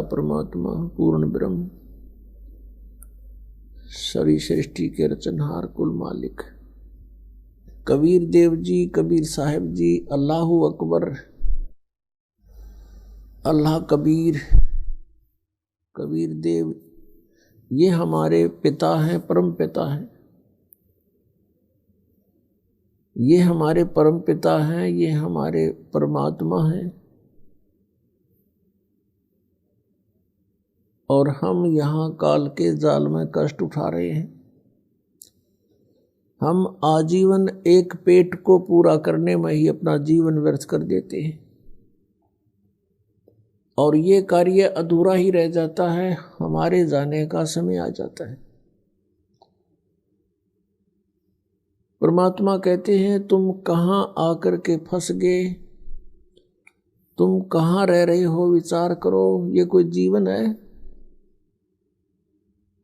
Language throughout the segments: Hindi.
परमात्मा पूर्ण ब्रह्म सारी सृष्टि के रचनहार कुल मालिक कबीर देव जी, कबीर साहिब जी, अल्लाहु अकबर, अल्लाह कबीर, कबीर देव, ये हमारे पिता हैं, परम पिता हैं। ये हमारे परम पिता हैं, ये हमारे परमात्मा हैं। और हम यहाँ काल के जाल में कष्ट उठा रहे हैं। हम आजीवन एक पेट को पूरा करने में ही अपना जीवन व्यर्थ कर देते हैं और ये कार्य अधूरा ही रह जाता है। हमारे जाने का समय आ जाता है। परमात्मा कहते हैं तुम कहाँ आकर के फंस गए, तुम कहाँ रह रहे हो, विचार करो, ये कोई जीवन है।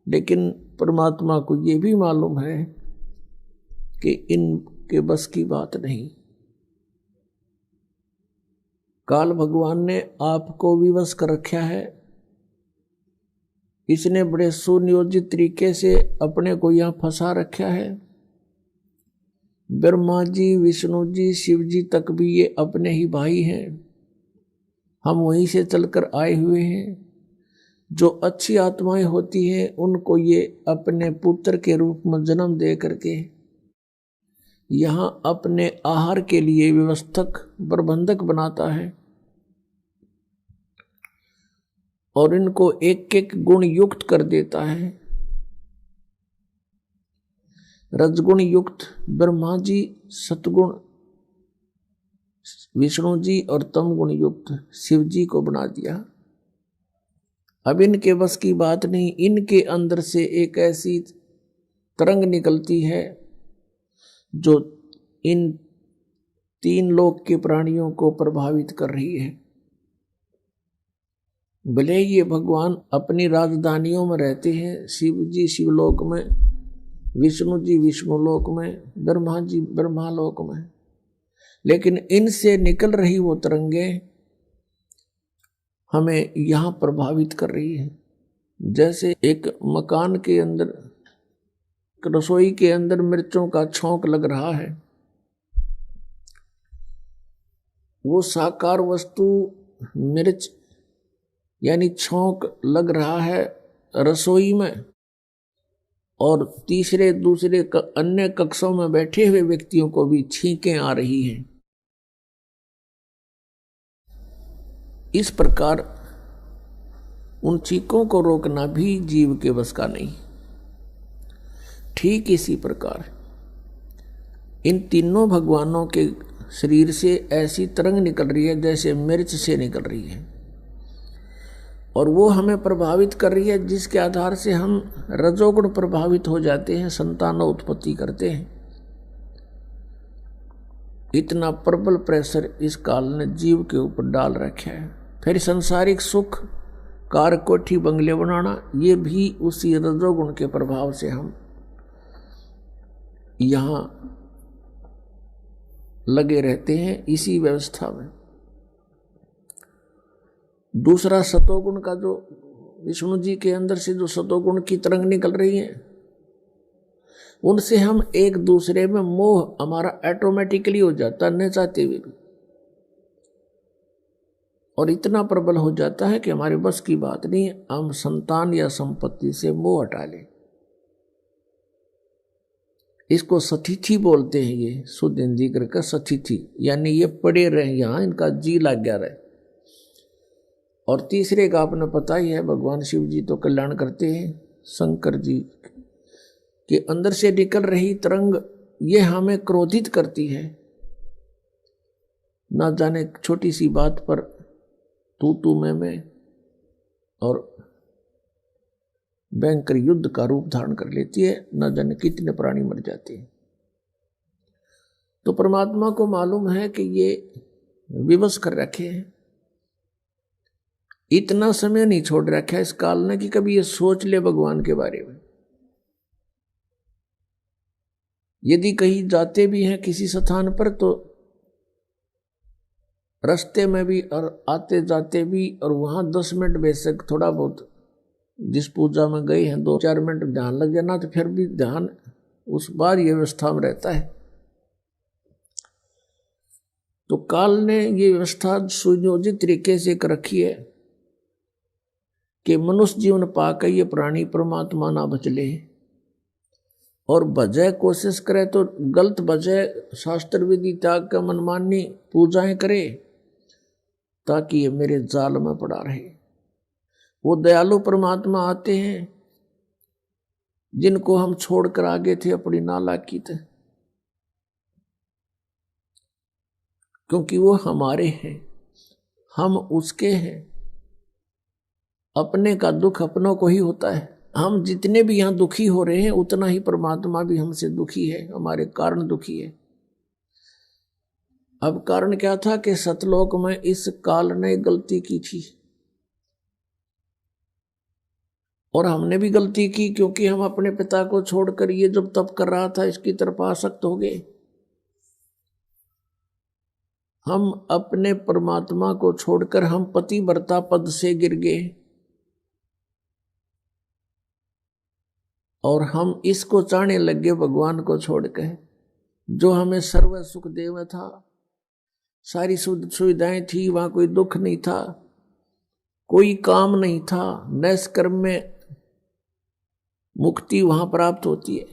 लेकिन परमात्मा को ये भी मालूम है कि इनके बस की बात नहीं। काल भगवान ने आपको विवश कर रखा है। इसने बड़े सुनियोजित तरीके से अपने को यहाँ फंसा रखा है। ब्रह्मा जी, विष्णु जी, शिव जी तक भी ये अपने ही भाई हैं। हम वहीं से चलकर आए हुए हैं। जो अच्छी आत्माएं होती हैं उनको ये अपने पुत्र के रूप में जन्म दे करके यहाँ अपने आहार के लिए व्यवस्थक प्रबंधक बनाता है और इनको एक एक गुण युक्त कर देता है। रजगुण युक्त ब्रह्मा जी, सतगुण विष्णु जी और तम गुण युक्त शिव जी को बना दिया। अब इनके बस की बात नहीं। इनके अंदर से एक ऐसी तरंग निकलती है जो इन तीन लोक के प्राणियों को प्रभावित कर रही है। भले ये भगवान अपनी राजधानियों में रहते हैं, शिव जी शिवलोक में, विष्णु जी विष्णुलोक में, ब्रह्मा जी ब्रह्मालोक में, लेकिन इनसे निकल रही वो तरंगें हमें यहाँ प्रभावित कर रही है। जैसे एक मकान के अंदर, रसोई के अंदर मिर्चों का छौंक लग रहा है। वो साकार वस्तु मिर्च यानी छौंक लग रहा है रसोई में, और तीसरे दूसरे अन्य कक्षों में बैठे हुए व्यक्तियों को भी छींकें आ रही हैं। इस प्रकार उन छींकों को रोकना भी जीव के बस का नहीं। ठीक इसी प्रकार इन तीनों भगवानों के शरीर से ऐसी तरंग निकल रही है जैसे मिर्च से निकल रही है, और वो हमें प्रभावित कर रही है, जिसके आधार से हम रजोगुण प्रभावित हो जाते हैं, संतान उत्पत्ति करते हैं। इतना प्रबल प्रेशर इस काल ने जीव के ऊपर डाल रखा है। फिर सांसारिक सुख, कार कोठी बंगले बनाना, ये भी उसी रजोगुण के प्रभाव से हम यहाँ लगे रहते हैं, इसी व्यवस्था में। दूसरा सतोगुण का, जो विष्णु जी के अंदर से जो सतोगुण की तरंग निकल रही है, उनसे हम एक दूसरे में मोह हमारा ऑटोमेटिकली हो जाता है, न चाहते हुए भी, और इतना प्रबल हो जाता है कि हमारे बस की बात नहीं है। हम संतान या संपत्ति से मोह हटा लें। इसको सतिथि बोलते हैं। ये शुद्ध हिंदी का सतिथि, यानी ये पड़े रहे यहाँ, इनका जी लग गया रहे। और तीसरे का आपने पता ही है, भगवान शिव जी तो कल्याण करते हैं, शंकर जी के अंदर से निकल रही तरंग ये हमें क्रोधित करती है। ना जाने छोटी सी बात पर तू मैं और भयंकर युद्ध का रूप धारण कर लेती है। न जाने कितने प्राणी मर जाते हैं। तो परमात्मा को मालूम है कि ये विवश कर रखे हैं। इतना समय नहीं छोड़ रखा है इस काल ने कि कभी ये सोच ले भगवान के बारे में। यदि कहीं जाते भी हैं किसी स्थान पर, तो रास्ते में भी और आते जाते भी, और वहाँ 10 मिनट बेशक थोड़ा बहुत जिस पूजा में गए हैं 2-4 मिनट ध्यान लग जाना, तो फिर भी ध्यान उस बार ये व्यवस्था में रहता है। तो काल ने ये व्यवस्था सुनियोजित तरीके से कर रखी है कि मनुष्य जीवन पाकर ये प्राणी परमात्मा ना बचले, और बजाय कोशिश करे तो गलत बजाय शास्त्र विधि त्याग का मनमानी पूजाएं करे, ताकि ये मेरे जाल में पड़ा रहे। वो दयालु परमात्मा आते हैं जिनको हम छोड़कर आगे थे अपनी नालायकी थे, क्योंकि वो हमारे हैं, हम उसके हैं। अपने का दुख अपनों को ही होता है। हम जितने भी यहाँ दुखी हो रहे हैं उतना ही परमात्मा भी हमसे दुखी है, हमारे कारण दुखी है। अब कारण क्या था कि सतलोक में इस काल ने गलती की थी, और हमने भी गलती की, क्योंकि हम अपने पिता को छोड़कर ये जब तप कर रहा था इसकी तरफ आसक्त हो गए। हम अपने परमात्मा को छोड़कर हम पतिव्रता पद से गिर गए, और हम इसको चाहने लगे भगवान को छोड़कर, जो हमें सर्व सुख देव था, सारी सुविधाएं थी, वहां कोई दुख नहीं था, कोई काम नहीं था, नैष्कर्म में मुक्ति वहां प्राप्त होती है,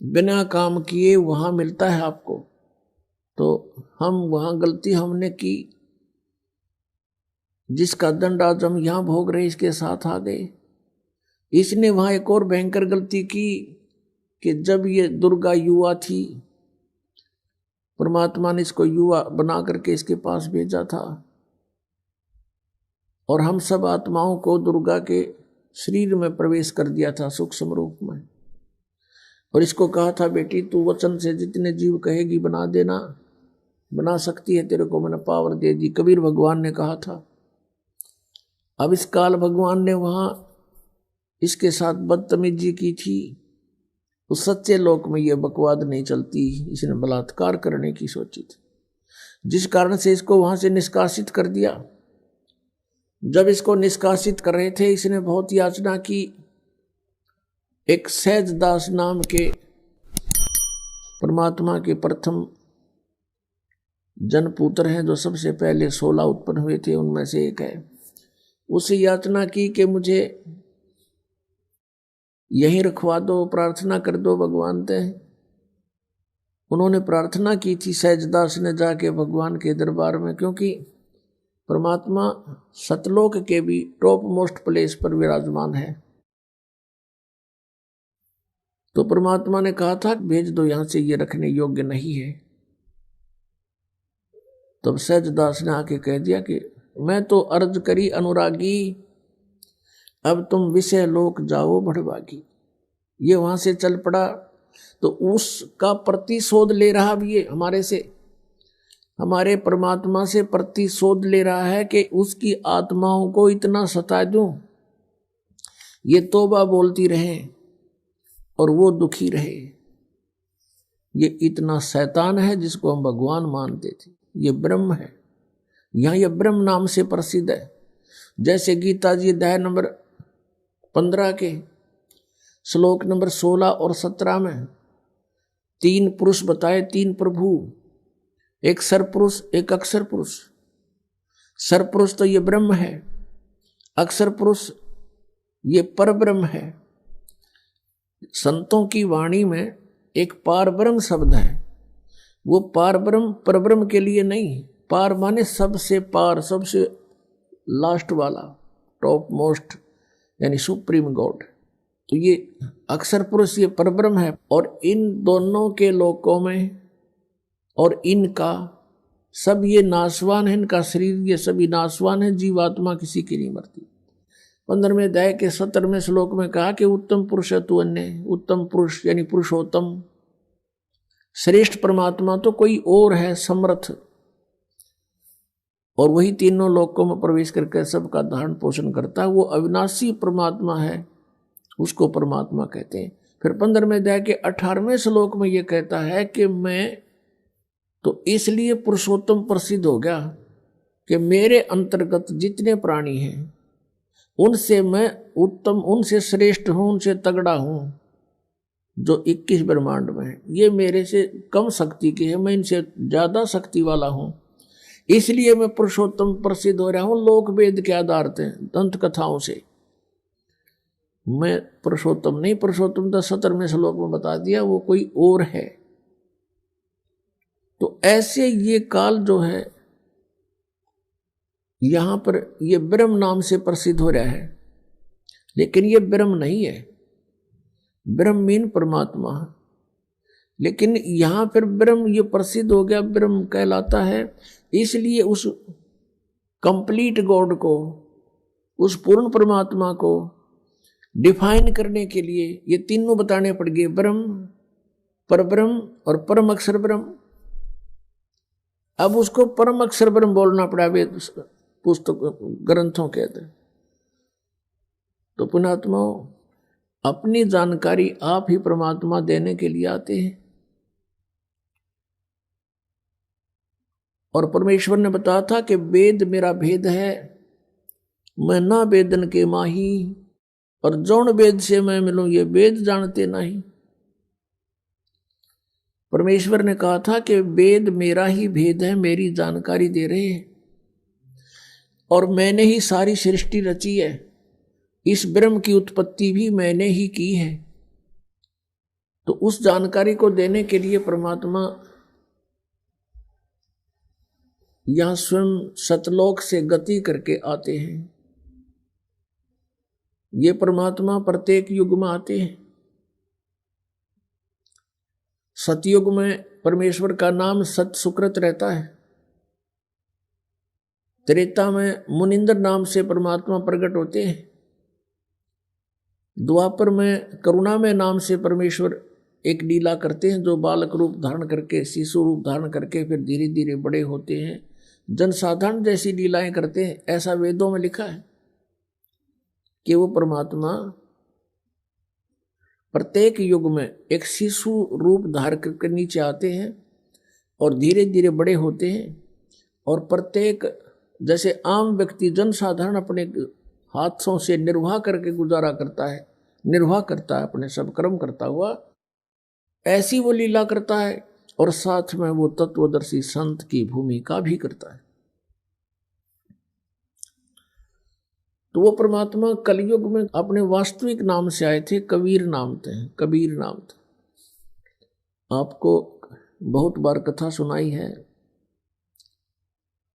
बिना काम किए वहां मिलता है आपको। तो हम वहां गलती हमने की, जिसका दंड आज हम यहां भोग रहे इसके साथ आ गए। इसने वहां एक और भयंकर गलती की कि जब ये दुर्गा युवा थी, परमात्मा ने इसको युवा बना करके इसके पास भेजा था, और हम सब आत्माओं को दुर्गा के शरीर में प्रवेश कर दिया था सूक्ष्म रूप में, और इसको कहा था बेटी तू वचन से जितने जीव कहेगी बना देना, बना सकती है, तेरे को मैंने पावर दे दी, कबीर भगवान ने कहा था। अब इस काल भगवान ने वहां इसके साथ बदतमीजी की थी। उस सच्चे लोक में यह बकवाद नहीं चलती, इसने बलात्कार करने की सोची थी, जिस कारण से इसको वहां से निष्कासित कर दिया। जब इसको निष्कासित कर रहे थे इसने बहुत याचना की। एक सहजदास नाम के परमात्मा के प्रथम जनपुत्र हैं, जो सबसे पहले 16 उत्पन्न हुए थे उनमें से एक है। उसे याचना की कि मुझे यहीं रखवा दो, प्रार्थना कर दो भगवान ते। उन्होंने प्रार्थना की थी सहजदास ने जाके भगवान के दरबार में, क्योंकि परमात्मा सतलोक के भी टॉप मोस्ट प्लेस पर विराजमान है। तो परमात्मा ने कहा था भेज दो यहां से, ये रखने योग्य नहीं है। तब सहजदास ने आके कह दिया कि मैं तो अर्ज करी अनुरागी, अब तुम विषय लोक जाओ भड़भागी। ये वहां से चल पड़ा, तो उसका प्रतिशोध ले रहा भी ये हमारे से, हमारे परमात्मा से प्रतिशोध ले रहा है कि उसकी आत्माओं को इतना सता दूं, ये तौबा बोलती रहे और वो दुखी रहे। ये इतना शैतान है जिसको हम भगवान मानते थे, ये ब्रह्म है। यहाँ ये ब्रह्म नाम से प्रसिद्ध है। जैसे गीता जी अध्याय नंबर 15 के श्लोक नंबर 16 और 17 में 3 पुरुष बताए, 3 प्रभु, एक सरपुरुष एक अक्षर पुरुष। सरपुरुष तो ये ब्रह्म है, अक्षर पुरुष ये परब्रह्म है। संतों की वाणी में एक पारब्रह्म शब्द है, वो पारब्रह्म परब्रह्म के लिए नहीं, पार माने सबसे पार, सबसे लास्ट वाला, टॉप मोस्ट, यानी सुप्रीम गॉड। तो ये अक्षर पुरुष ये परब्रह्म है, और इन दोनों के लोकों में और इनका सब ये नाशवान है, इनका शरीर ये सभी नाशवान है, जीवात्मा किसी की नहीं मरती। 15वें अध्याय के 17वें श्लोक में कहा कि उत्तम पुरुष है तू अन्य, उत्तम पुरुष यानी पुरुषोत्तम श्रेष्ठ परमात्मा तो कोई और है समर्थ, और वही तीनों लोकों में प्रवेश करके सबका धारण पोषण करता है। वो अविनाशी परमात्मा है, उसको परमात्मा कहते हैं। फिर 15वें अध्याय के 18वें श्लोक में ये कहता है कि मैं तो इसलिए पुरुषोत्तम प्रसिद्ध हो गया कि मेरे अंतर्गत जितने प्राणी हैं उनसे मैं उत्तम, उनसे श्रेष्ठ हूं, उनसे तगड़ा हूं जो 21 ब्रह्मांड में है। ये मेरे से कम शक्ति के हैं, मैं इनसे ज्यादा शक्ति वाला हूं, इसलिए मैं पुरुषोत्तम प्रसिद्ध हो रहा हूं लोक वेद के आधार से, दंत कथाओं से। मैं पुरुषोत्तम नहीं, पुरुषोत्तम तो 17वें श्लोक में बता दिया, वो कोई और है। तो ऐसे ये काल जो है यहां पर ये ब्रह्म नाम से प्रसिद्ध हो रहा है, लेकिन ये ब्रह्म नहीं है। ब्रह्म मीन परमात्मा, लेकिन यहां पर ब्रह्म ये प्रसिद्ध हो गया, ब्रह्म कहलाता है। इसलिए उस कंप्लीट गॉड को, उस पूर्ण परमात्मा को डिफाइन करने के लिए ये तीनों बताने पड़ गए, ब्रह्म, परब्रह्म और परम अक्षर ब्रह्म। अब उसको परम अक्षर ब्रह्म बोलना पड़ा वेद पुस्तक ग्रंथों के अंदर। तो पुण्यात्माओं, अपनी जानकारी आप ही परमात्मा देने के लिए आते हैं। और परमेश्वर ने बताया था कि वेद मेरा भेद है, मैं ना वेदन के माही, और जौन वेद से मैं मिलूं ये वेद जानते नहीं। परमेश्वर ने कहा था कि वेद मेरा ही भेद है, मेरी जानकारी दे रहे हैं, और मैंने ही सारी सृष्टि रची है, इस ब्रह्म की उत्पत्ति भी मैंने ही की है। तो उस जानकारी को देने के लिए परमात्मा यहां स्वयं सतलोक से गति करके आते हैं। ये परमात्मा प्रत्येक युग में आते हैं। सतयुग में परमेश्वर का नाम सत सुकृत रहता है। त्रेता में मुनिंद्र नाम से परमात्मा प्रकट होते हैं। द्वापर में करुणा में नाम से परमेश्वर एक लीला करते हैं, जो बालक रूप धारण करके, शिशु रूप धारण करके फिर धीरे धीरे बड़े होते हैं, जनसाधारण जैसी लीलाएं करते हैं। ऐसा वेदों में लिखा है कि वो परमात्मा प्रत्येक युग में एक शिशु रूप धारण करके नीचे आते हैं और धीरे धीरे बड़े होते हैं। और प्रत्येक, जैसे आम व्यक्ति जनसाधारण अपने हाथों से निर्वाह करके गुजारा करता है, निर्वाह करता है अपने सब कर्म करता हुआ, ऐसी वो लीला करता है। और साथ में वो तत्वदर्शी संत की भूमिका भी करता है। तो वो परमात्मा कलयुग में अपने वास्तविक नाम से आए थे, कबीर नाम थे, कबीर नाम था। आपको बहुत बार कथा सुनाई है,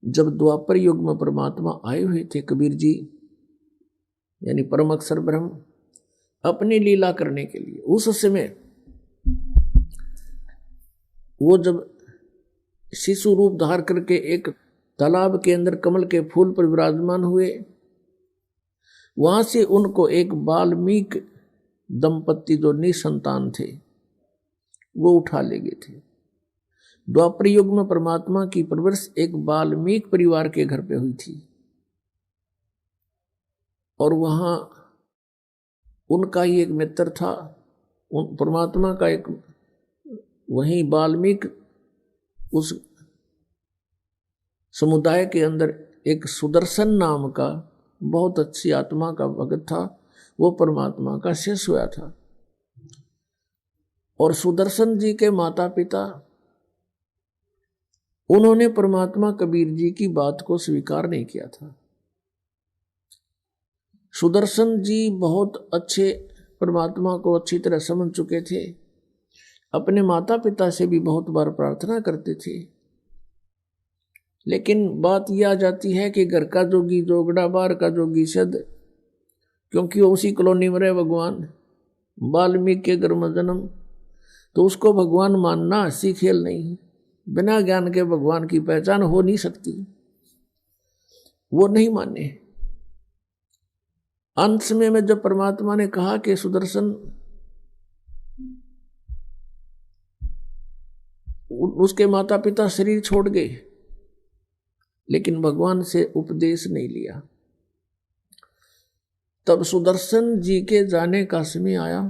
जब द्वापर युग में परमात्मा आए हुए थे कबीर जी, यानी परम अक्षर ब्रह्म, अपनी लीला करने के लिए। उस समय वो जब शिशु रूप धार करके एक तालाब के अंदर कमल के फूल पर विराजमान हुए, वहां से उनको एक वाल्मीकि दंपत्ति जो निसंतान थे वो उठा ले गए थे। द्वापर युग में परमात्मा की परवरिश एक वाल्मीकि परिवार के घर पे हुई थी, और वहां उनका ही एक मित्र था, उन परमात्मा का एक, वहीं वाल्मीकि उस समुदाय के अंदर एक सुदर्शन नाम का बहुत अच्छी आत्मा का भगत था, वो परमात्मा का शिष्य हुआ था। और सुदर्शन जी के माता पिता, उन्होंने परमात्मा कबीर जी की बात को स्वीकार नहीं किया था। सुदर्शन जी बहुत अच्छे परमात्मा को अच्छी तरह समझ चुके थे, अपने माता पिता से भी बहुत बार प्रार्थना करते थे, लेकिन बात यह आ जाती है कि घर का जोगी जोगड़ा, बाहर का जोगी सद, क्योंकि उसी कॉलोनी में रहे भगवान, वाल्मीकि के घर में जन्म, तो उसको भगवान मानना हंसी खेल नहीं। बिना ज्ञान के भगवान की पहचान हो नहीं सकती। वो नहीं माने। अंत में जब परमात्मा ने कहा कि सुदर्शन, उसके माता पिता शरीर छोड़ गए, लेकिन भगवान से उपदेश नहीं लिया। तब सुदर्शन जी के जाने का समय आया,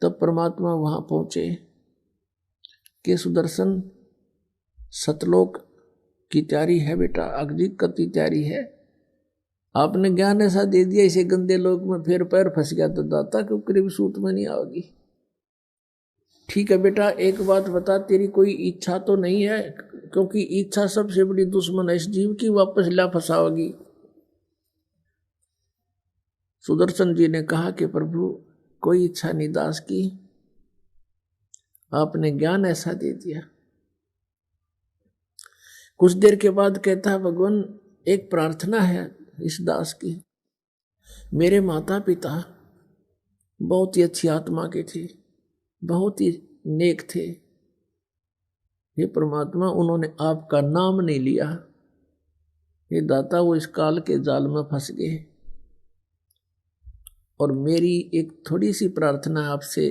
तब परमात्मा वहां पहुंचे कि सुदर्शन, सतलोक की तैयारी है बेटा, अगली कति तैयारी है। आपने ज्ञान ऐसा दे दिया इसे गंदे लोग में फिर पैर फंस गया तो दाता के करीब सूत में नहीं आओगी। ठीक है बेटा, एक बात बता, तेरी कोई इच्छा तो नहीं है? क्योंकि इच्छा सबसे बड़ी दुश्मन है इस जीव की, वापस ला फंसाओगी। सुदर्शन जी ने कहा कि प्रभु कोई इच्छा नहीं दास की, आपने ज्ञान ऐसा दे दिया। कुछ देर के बाद कहता है भगवान एक प्रार्थना है इस दास की। मेरे माता पिता बहुत ही अच्छी आत्मा के थे, बहुत ही नेक थे। हे परमात्मा, उन्होंने आपका नाम नहीं लिया। हे दाता, वो इस काल के जाल में फंस गए। और मेरी एक थोड़ी सी प्रार्थना आपसे,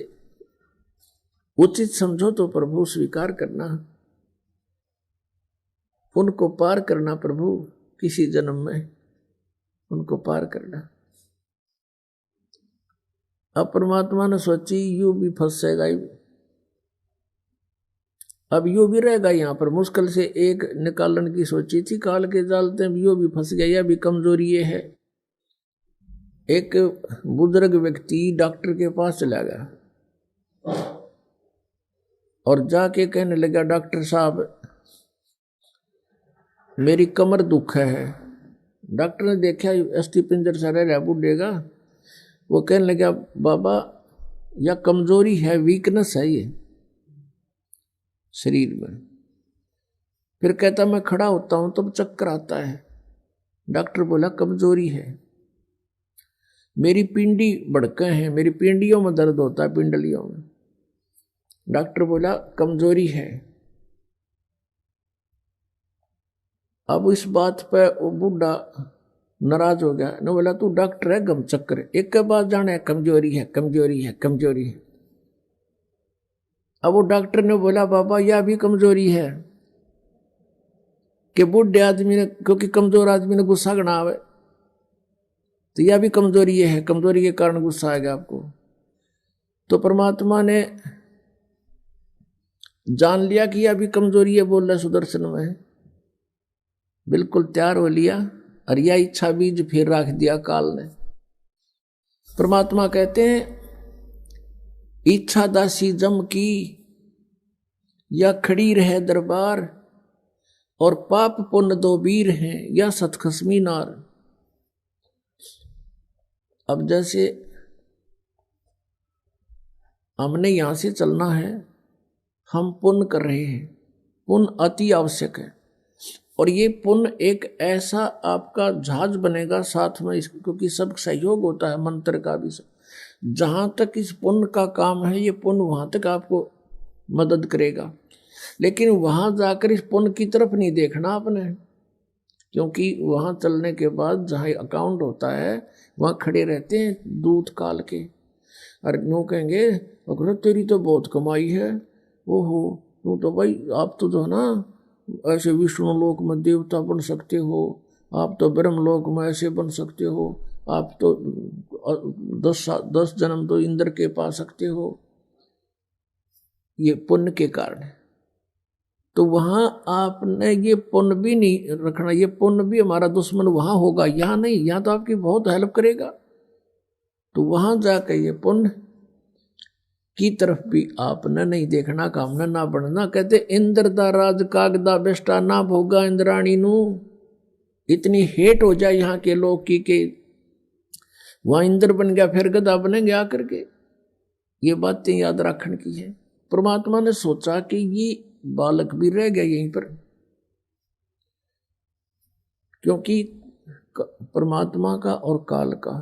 उचित समझो तो प्रभु स्वीकार करना, उनको पार करना प्रभु, किसी जन्म में उनको पार करना। अब परमात्मा ने सोची यू भी फंसेगा, अब यू भी रहेगा यहाँ पर। मुश्किल से एक निकालन की सोची थी काल के जाल से, यू भी फंस गया। यह भी कमजोरी ये है। एक बुजुर्ग व्यक्ति डॉक्टर के पास चला गया और जाके कहने लगा, डॉक्टर साहब मेरी कमर दुख है। डॉक्टर ने देखा अस्थि पिंजर सा रह बुढ़ेगा, वो कहने लगा बाबा या कमजोरी है, वीकनेस है ये शरीर में। फिर कहता मैं खड़ा होता हूं तब चक्कर आता है। डॉक्टर बोला कमजोरी है। मेरी पिंडी भड़के हैं, मेरी पिंडियों में दर्द होता है, पिंडलियों में। डॉक्टर बोला कमजोरी है। अब इस बात पे वो बूढ़ा नाराज हो गया न, बोला तू डॉक्टर है गम चक्कर, एक के बाद जाने कमजोरी है कमजोरी है कमजोरी है। अब वो डॉक्टर ने बोला बाबा यह भी कमजोरी है कि बूढ़े आदमी ने, क्योंकि कमजोर आदमी ने गुस्सा गना आवे, तो यह भी कमजोरी है, कमजोरी के कारण गुस्सा आएगा आपको। तो परमात्मा ने जान लिया कि यह भी कमजोरी है, बोल रहा सुदर्शन में, बिल्कुल तैयार हो लिया और यह इच्छा बीज फिर रख दिया काल ने। परमात्मा कहते हैं इच्छा दासी जम की या खड़ी रहे दरबार, और पाप पुण्य दो वीर हैं या सतखसमी नार। अब जैसे हमने यहां से चलना है, हम पुण्य कर रहे हैं, पुण्य अति आवश्यक है। और ये पुण्य एक ऐसा आपका जहाज बनेगा साथ में, क्योंकि सब सहयोग होता है मंत्र का भी। सब जहां तक इस पुण्य का काम है, ये पुण्य वहां तक आपको मदद करेगा। लेकिन वहां जाकर इस पुण्य की तरफ नहीं देखना आपने, क्योंकि वहां चलने के बाद जहां अकाउंट होता है वहां खड़े रहते हैं दूत काल के, और नो कहेंगे अगर तेरी तो बहुत कमाई है, ओहो तू तो भाई, आप तो जो है ना ऐसे विष्णु लोक में देवता बन सकते हो, आप तो ब्रह्म लोक में ऐसे बन सकते हो, आप तो 10 जन्म तो इंद्र के पा सकते हो। ये पुण्य के कारण है। तो वहां आपने ये पुण्य भी नहीं रखना, ये पुण्य भी हमारा दुश्मन वहां होगा, यहां नहीं। यहां तो आपकी बहुत हेल्प करेगा, तो वहां जाकर ये पुण्य की तरफ भी आपने नहीं देखना, काम ना बढ़ना। कहते इंद्र दा राज कागदा बेस्टा ना भोगा इंद्राणी नू। इतनी हेट हो जाए यहाँ के लोग की के वहां इंद्र बन गया फिर गधा बनेंगे आकर के। ये बातें याद रखने की है। परमात्मा ने सोचा कि ये बालक भी रह गया यहीं पर, क्योंकि परमात्मा का और काल का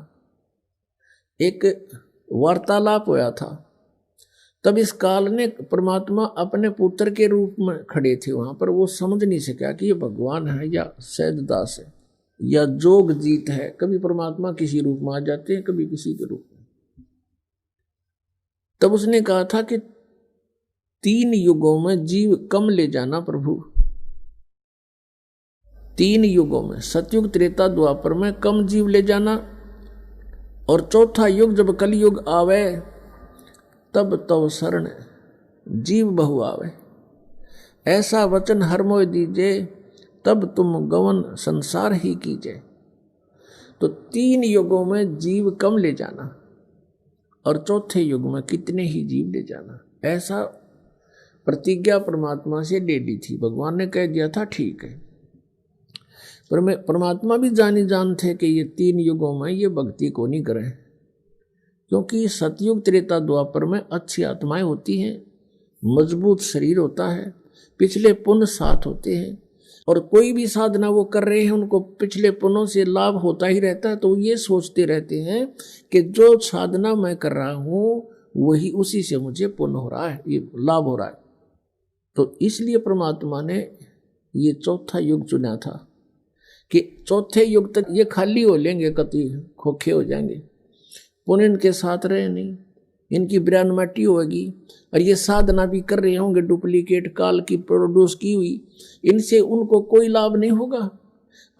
एक वार्तालाप होया था। तब इस काल ने, परमात्मा अपने पुत्र के रूप में खड़े थे वहां पर, वो समझ नहीं सका कि ये भगवान है या सहजदास है या जोग जीत है। कभी परमात्मा किसी रूप में आ जाते हैं, कभी किसी के रूप में। तब उसने कहा था कि 3 युगों में जीव कम ले जाना प्रभु, 3 युगों में, सतयुग त्रेता द्वापर में कम जीव ले जाना, और चौथा युग जब कलयुग आवे तब तव शरण जीव बहु आवे। ऐसा वचन हर मोय दीजे तब तुम गवन संसार ही कीजिए। तो 3 युगों में जीव कम ले जाना और चौथे युग में कितने ही जीव ले जाना, ऐसा प्रतिज्ञा परमात्मा से ले ली थी। भगवान ने कह दिया था ठीक है, पर मैं परमात्मा भी जान थे कि ये 3 युगों में ये भक्ति को नहीं करें, क्योंकि सतयुग त्रेता द्वापर में अच्छी आत्माएं होती हैं, मजबूत शरीर होता है, पिछले पुण्य साथ होते हैं, और कोई भी साधना वो कर रहे हैं उनको पिछले पुण्यों से लाभ होता ही रहता है। तो ये सोचते रहते हैं कि जो साधना मैं कर रहा हूँ वही उसी से मुझे पुण्य हो रहा है, ये लाभ हो रहा है। तो इसलिए परमात्मा ने ये चौथा युग चुना था कि चौथे युग तक ये खाली हो लेंगे, कति खोखे हो जाएंगे, पुण्य इनके साथ रहे नहीं, इनकी ब्रान माटी होगी, और ये साधना भी कर रहे होंगे डुप्लीकेट काल की प्रोड्यूस की हुई, इनसे उनको कोई लाभ नहीं होगा।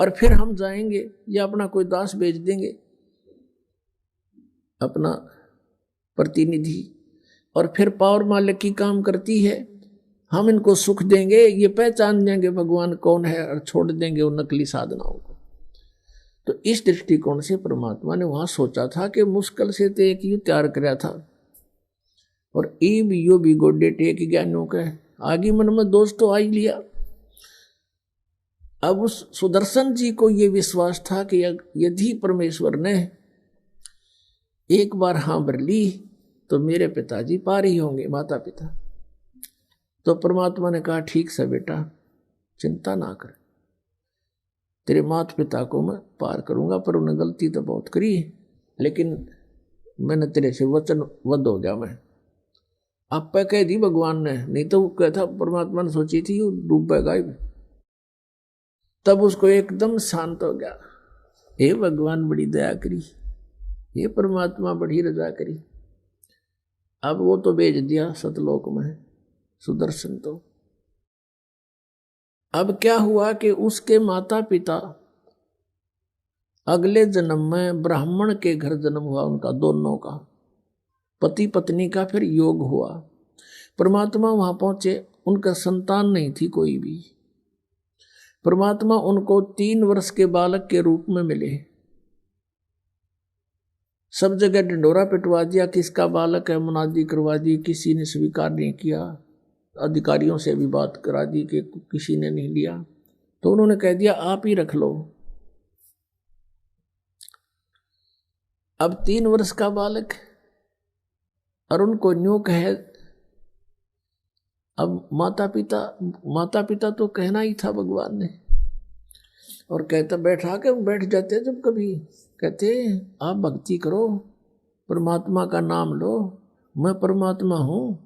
और फिर हम जाएंगे या अपना कोई दास भेज देंगे, अपना प्रतिनिधि, और फिर पावर मालिक की काम करती है, हम इनको सुख देंगे, ये पहचान जाएंगे भगवान कौन है और छोड़ देंगे उन नकली साधनाओं को। तो इस दृष्टिकोण से परमात्मा ने वहां सोचा था कि मुश्किल से तो एक युग तैयार कराया था, और ईब यो भी गोडे टेक ज्ञानों के आगे मन में दोष तो आ ही लिया। अब उस सुदर्शन जी को ये विश्वास था कि यदि परमेश्वर ने एक बार हाँ भर ली तो मेरे पिताजी पार ही होंगे, माता पिता। तो परमात्मा ने कहा ठीक से बेटा, चिंता ना कर, तेरे माता पिता को मैं पार करूंगा, पर उन्हें गलती तो बहुत करी, लेकिन मैंने तेरे से वचनबद्ध हो गया। मैं आप पे कह दी भगवान ने, नहीं तो वो कहता परमात्मा ने सोची थी वो डूबेगा। तब उसको एकदम शांत हो गया, हे भगवान बड़ी दया करी, हे परमात्मा बड़ी रजा करी। अब वो तो भेज दिया सतलोक में सुदर्शन। तो अब क्या हुआ कि उसके माता पिता अगले जन्म में ब्राह्मण के घर जन्म हुआ, उनका दोनों का, पति पत्नी का फिर योग हुआ। परमात्मा वहां पहुंचे, उनका संतान नहीं थी कोई भी। परमात्मा उनको 3 वर्ष के बालक के रूप में मिले। सब जगह ढिंडोरा पिटवा दिया, किसका बालक है, मुनादी करवा दी, किसी ने स्वीकार नहीं किया। अधिकारियों से भी बात करा दी कि किसी ने नहीं लिया। तो उन्होंने कह दिया आप ही रख लो। अब 3 वर्ष का बालक, और उनको न्यू कहे। अब माता पिता तो कहना ही था भगवान ने, और कहता बैठ जाते जब कभी, कहते आप भक्ति करो, परमात्मा का नाम लो, मैं परमात्मा हूँ,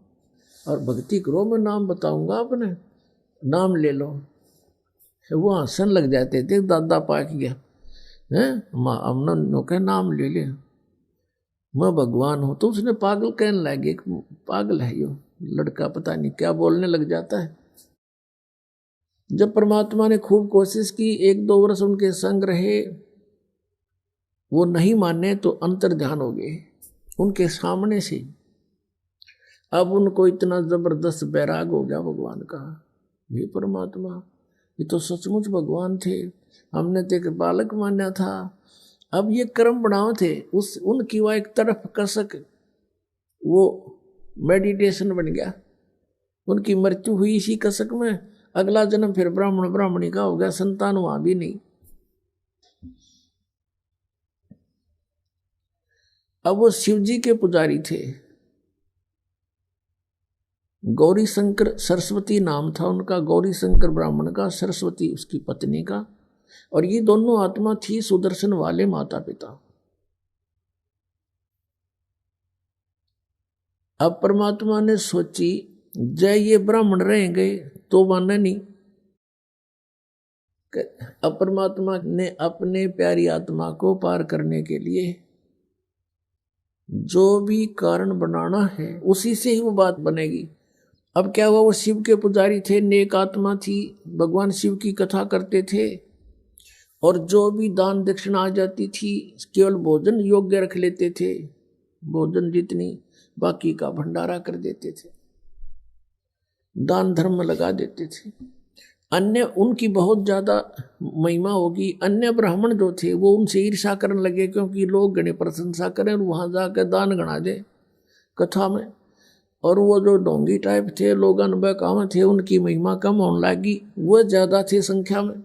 और भक्ति करो, मैं नाम बताऊंगा, अपने नाम ले लो। वो हंसन लग जाते थे, दादा पाक गया है, हमने नो के नाम ले ले, मैं भगवान हूँ। तो उसने पागल कहने लगे, पागल है यो लड़का, पता नहीं क्या बोलने लग जाता है। जब परमात्मा ने खूब कोशिश की, 1-2 वर्ष उनके संग रहे, वो नहीं माने तो अंतर ध्यान हो गए उनके सामने से। अब उनको इतना जबरदस्त बैराग हो गया भगवान का, ये परमात्मा ये तो सचमुच भगवान थे, हमने तो एक बालक माना था। अब ये कर्म बनाओ थे, उनकी वह एक तरफ कसक, वो मेडिटेशन बन गया, उनकी मृत्यु हुई इसी कसक में। अगला जन्म फिर ब्राह्मणी का हो गया, संतान वहां भी नहीं। अब वो शिव जी के पुजारी थे, गौरी शंकर सरस्वती नाम था उनका, गौरी शंकर ब्राह्मण का, सरस्वती उसकी पत्नी का, और ये दोनों आत्मा थी सुदर्शन वाले माता पिता। अब परमात्मा ने सोची जय ये ब्राह्मण रहेंगे तो माने नहीं। अब परमात्मा ने अपने प्यारी आत्मा को पार करने के लिए जो भी कारण बनाना है उसी से ही वो बात बनेगी। अब क्या हुआ, वो शिव के पुजारी थे, नेक आत्मा थी, भगवान शिव की कथा करते थे, और जो भी दान दक्षिणा आ जाती थी केवल भोजन योग्य रख लेते थे, भोजन जितनी बाकी का भंडारा कर देते थे, दान धर्म लगा देते थे। अन्य उनकी बहुत ज्यादा महिमा होगी। अन्य ब्राह्मण जो थे वो उनसे ईर्ष्या करने लगे, क्योंकि लोग गणे प्रशंसा करें और वहां जाकर दान गणा दे कथा में। और वो जो ढोंगी टाइप थे, लोग अनबकाम थे, उनकी महिमा कम होने लगी, वो ज्यादा थे संख्या में।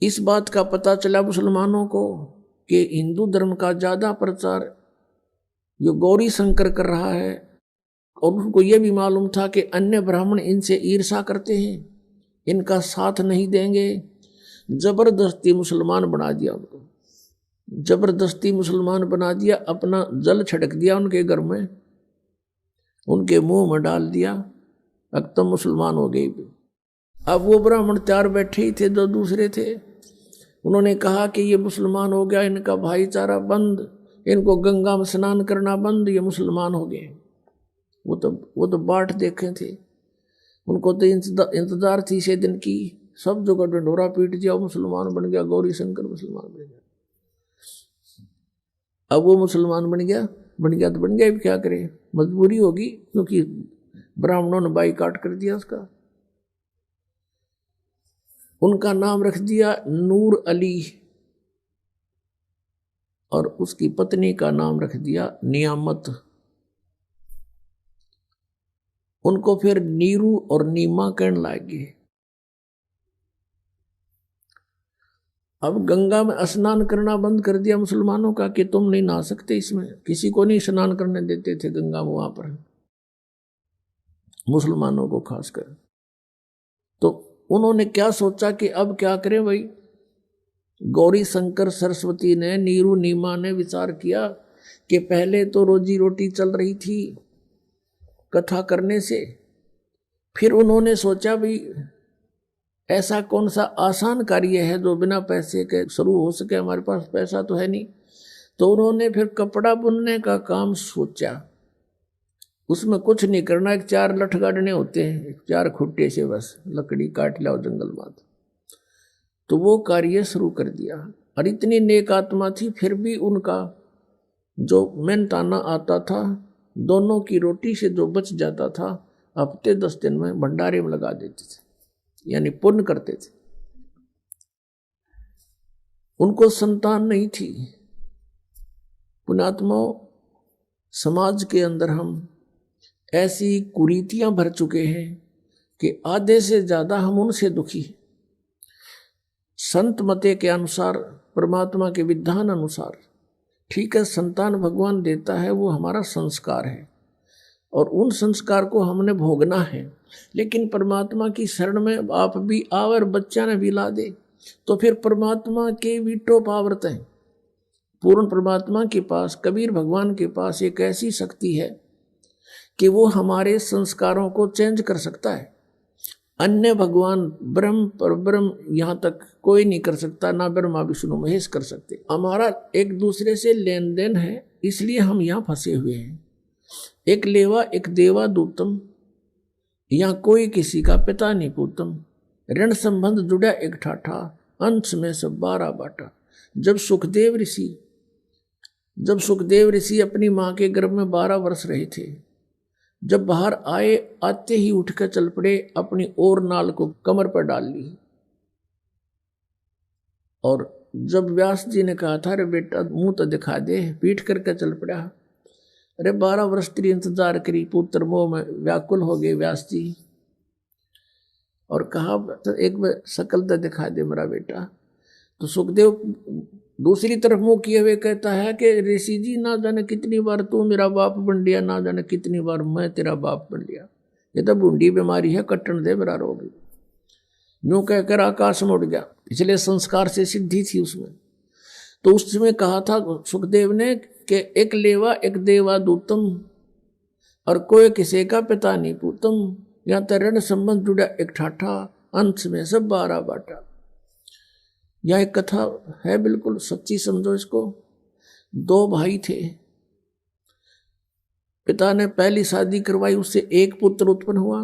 इस बात का पता चला मुसलमानों को कि हिंदू धर्म का ज्यादा प्रचार जो गौरी शंकर कर रहा है, और उनको यह भी मालूम था कि अन्य ब्राह्मण इनसे ईर्ष्या करते हैं, इनका साथ नहीं देंगे। जबरदस्ती मुसलमान बना दिया उनको, जबरदस्ती मुसलमान बना दिया। अपना जल छिड़क दिया उनके घर में, उनके मुंह में डाल दिया, अब तो मुसलमान हो गए। अब वो ब्राह्मण चार बैठे ही थे, जो दूसरे थे, उन्होंने कहा कि ये मुसलमान हो गया, इनका भाईचारा बंद, इनको गंगा में स्नान करना बंद, ये मुसलमान हो गए। वो तो बाट देखे थे, उनको तो इंतजार थी इसे दिन की। सब जगह डंडोरा पीट दिया, मुसलमान बन गया, गौरी शंकर मुसलमान बन गया। अब वो मुसलमान बन गया तो बन गया, भी क्या करे, मजबूरी होगी, क्योंकि ब्राह्मणों ने बाईकाट कर दिया उसका। उनका नाम रख दिया नूर अली, और उसकी पत्नी का नाम रख दिया नियामत। उनको फिर नीरू और नीमा कहने लगे। अब गंगा में स्नान करना बंद कर दिया मुसलमानों का, कि तुम नहीं नहा सकते इसमें, किसी को नहीं स्नान करने देते थे गंगा में वहां पर, मुसलमानों को खासकर। तो उन्होंने क्या सोचा कि अब क्या करें भाई। गौरी शंकर सरस्वती ने, नीरू नीमा ने विचार किया कि पहले तो रोजी रोटी चल रही थी कथा करने से, फिर उन्होंने सोचा भाई ऐसा कौन सा आसान कार्य है जो बिना पैसे के शुरू हो सके, हमारे पास पैसा तो है नहीं। तो उन्होंने फिर कपड़ा बुनने का काम सोचा। उसमें कुछ नहीं करना, एक चार लठ गाड़ने होते हैं, एक चार खुट्टे से बस लकड़ी काट लाओ जंगल में। तो वो कार्य शुरू कर दिया, और इतनी नेक आत्मा थी, फिर भी उनका जो मेहनताना आता था, दोनों की रोटी से जो बच जाता था, हफ्ते 10 दिन में भंडारे में लगा देते थे, यानी पुण्य करते थे। उनको संतान नहीं थी। पुण्यात्माओं, समाज के अंदर हम ऐसी कुरीतियां भर चुके हैं कि आधे से ज्यादा हम उनसे दुखी हैं। संत मते के अनुसार, परमात्मा के विधान अनुसार, ठीक है, संतान भगवान देता है, वो हमारा संस्कार है, और उन संस्कार को हमने भोगना है। लेकिन परमात्मा की शरण में आप भी आओ और बच्चा ने भी ला दे, तो फिर परमात्मा के भी टॉप आवृत है। पूर्ण परमात्मा के पास, कबीर भगवान के पास एक ऐसी शक्ति है कि वो हमारे संस्कारों को चेंज कर सकता है। अन्य भगवान ब्रह्म पर ब्रह्म यहाँ तक कोई नहीं कर सकता, ना ब्रह्मा विष्णु महेश कर सकते। हमारा एक दूसरे से लेन देन है, इसलिए हम यहाँ फंसे हुए हैं। एक लेवा एक देवा दूतम, यहाँ कोई किसी का पिता नहीं पूतम। ऋण संबंध जुड़ा एक ठाठा, अंश में सब 12 बाटा। जब सुखदेव ऋषि अपनी माँ के गर्भ में 12 वर्ष रहे थे, जब बाहर आए, आते ही उठकर चल पड़े, अपनी और नाल को कमर पर डाल ली। और जब व्यास जी ने कहा था, अरे बेटा मुंह तो दिखा दे, पीठ करके चल पड़ा। अरे 12 वर्ष तेरी इंतजार करी, पुत्र मोह में व्याकुल हो गए व्यास जी, और कहा तो एक बार शकल तो दिखा दे मेरा बेटा। तो सुखदेव दूसरी तरफ मुंह किए हुए कहता है कि ऋषि जी, ना जाने कितनी बार तू मेरा बाप बन लिया, ना जाने कितनी बार मैं तेरा बाप बन लिया। ये तो बूढ़ी बीमारी है, कट्टन दे मेरा रोग। यूं कहकर आकाश में उड़ गया। पिछले संस्कार से सिद्धि थी उसमें। तो उसमें कहा था सुखदेव ने कि एक लेवा एक देवा दूतम, और कोई किसी का पिता नहीं पूतम। यहाँ तो ऋण संबंध जुड़ा एक ठाठा, अंश में सब 12 बाटा। यह एक कथा है, बिल्कुल सच्ची समझो इसको। 2 भाई थे, पिता ने पहली शादी करवाई, उससे एक पुत्र उत्पन्न हुआ,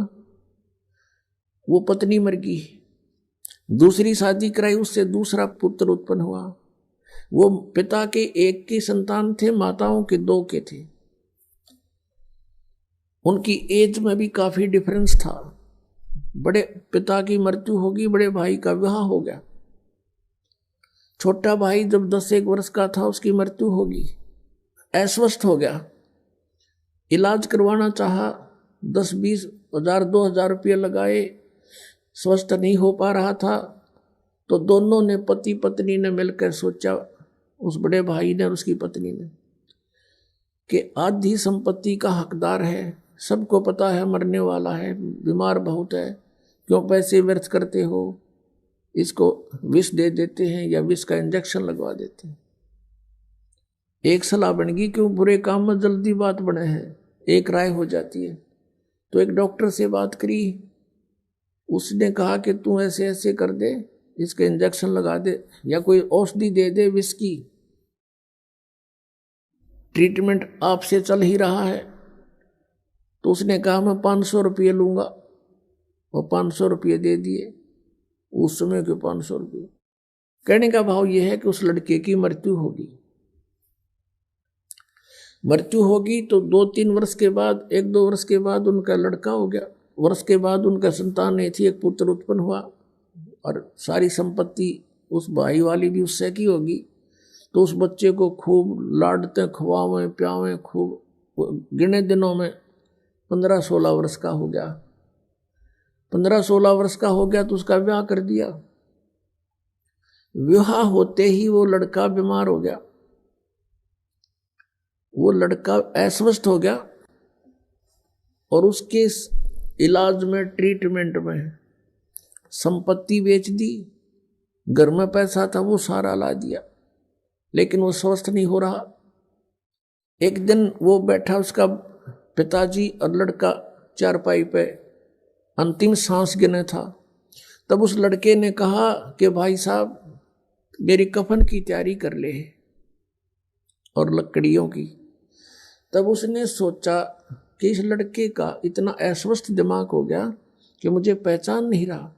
वो पत्नी मर गई। दूसरी शादी कराई, उससे दूसरा पुत्र उत्पन्न हुआ। वो पिता के एक की संतान थे, माताओं के 2 के थे। उनकी एज में भी काफी डिफरेंस था। बड़े पिता की मृत्यु होगी, बड़े भाई का विवाह हो गया। छोटा भाई जब 10-1 वर्ष का था उसकी मृत्यु होगी, अस्वस्थ हो गया, इलाज करवाना चाहा, 10-20 हजार 2,000 रुपये लगाए, स्वस्थ नहीं हो पा रहा था। तो दोनों ने, पति पत्नी ने मिलकर सोचा, उस बड़े भाई ने और उसकी पत्नी ने, कि आधी संपत्ति का हकदार है, सबको पता है मरने वाला है, बीमार बहुत है, क्यों पैसे व्यर्थ करते हो, इसको विष दे देते हैं या विष का इंजेक्शन लगवा देते हैं। एक सलाह बन गई, क्यों बुरे काम में जल्दी बात बने है, एक राय हो जाती है। तो एक डॉक्टर से बात करी, उसने कहा कि तू ऐसे ऐसे कर दे, इसके इंजेक्शन लगा दे या कोई औषधि दे दे विष की, ट्रीटमेंट आपसे चल ही रहा है। तो उसने कहा मैं 500 रुपये लूंगा, और 500 रुपये दे दिए। उस समय के 500 रुपये, कहने का भाव यह है कि उस लड़के की मृत्यु होगी। मृत्यु होगी तो 2-3 वर्ष के बाद, 1-2 वर्ष के बाद उनका लड़का हो गया, वर्ष के बाद उनका संतान नहीं थी, एक पुत्र उत्पन्न हुआ, और सारी संपत्ति उस भाई वाली भी उससे की होगी। तो उस बच्चे को खूब लाडते, खवावें प्यावें, खूब गिने दिनों में 15-16 वर्ष का हो गया। 15-16 वर्ष का हो गया तो उसका विवाह कर दिया। विवाह होते ही वो लड़का बीमार हो गया, वो लड़का अस्वस्थ हो गया, और उसके इलाज में, ट्रीटमेंट में संपत्ति बेच दी, घर में पैसा था वो सारा ला दिया, लेकिन वो स्वस्थ नहीं हो रहा। एक दिन वो बैठा, उसका पिताजी और लड़का चारपाई पे अंतिम सांस गिने था। तब उस लड़के ने कहा कि भाई साहब मेरी कफन की तैयारी कर ले, और लकड़ियों की। तब उसने सोचा कि इस लड़के का इतना अस्वस्थ दिमाग हो गया कि मुझे पहचान नहीं रहा।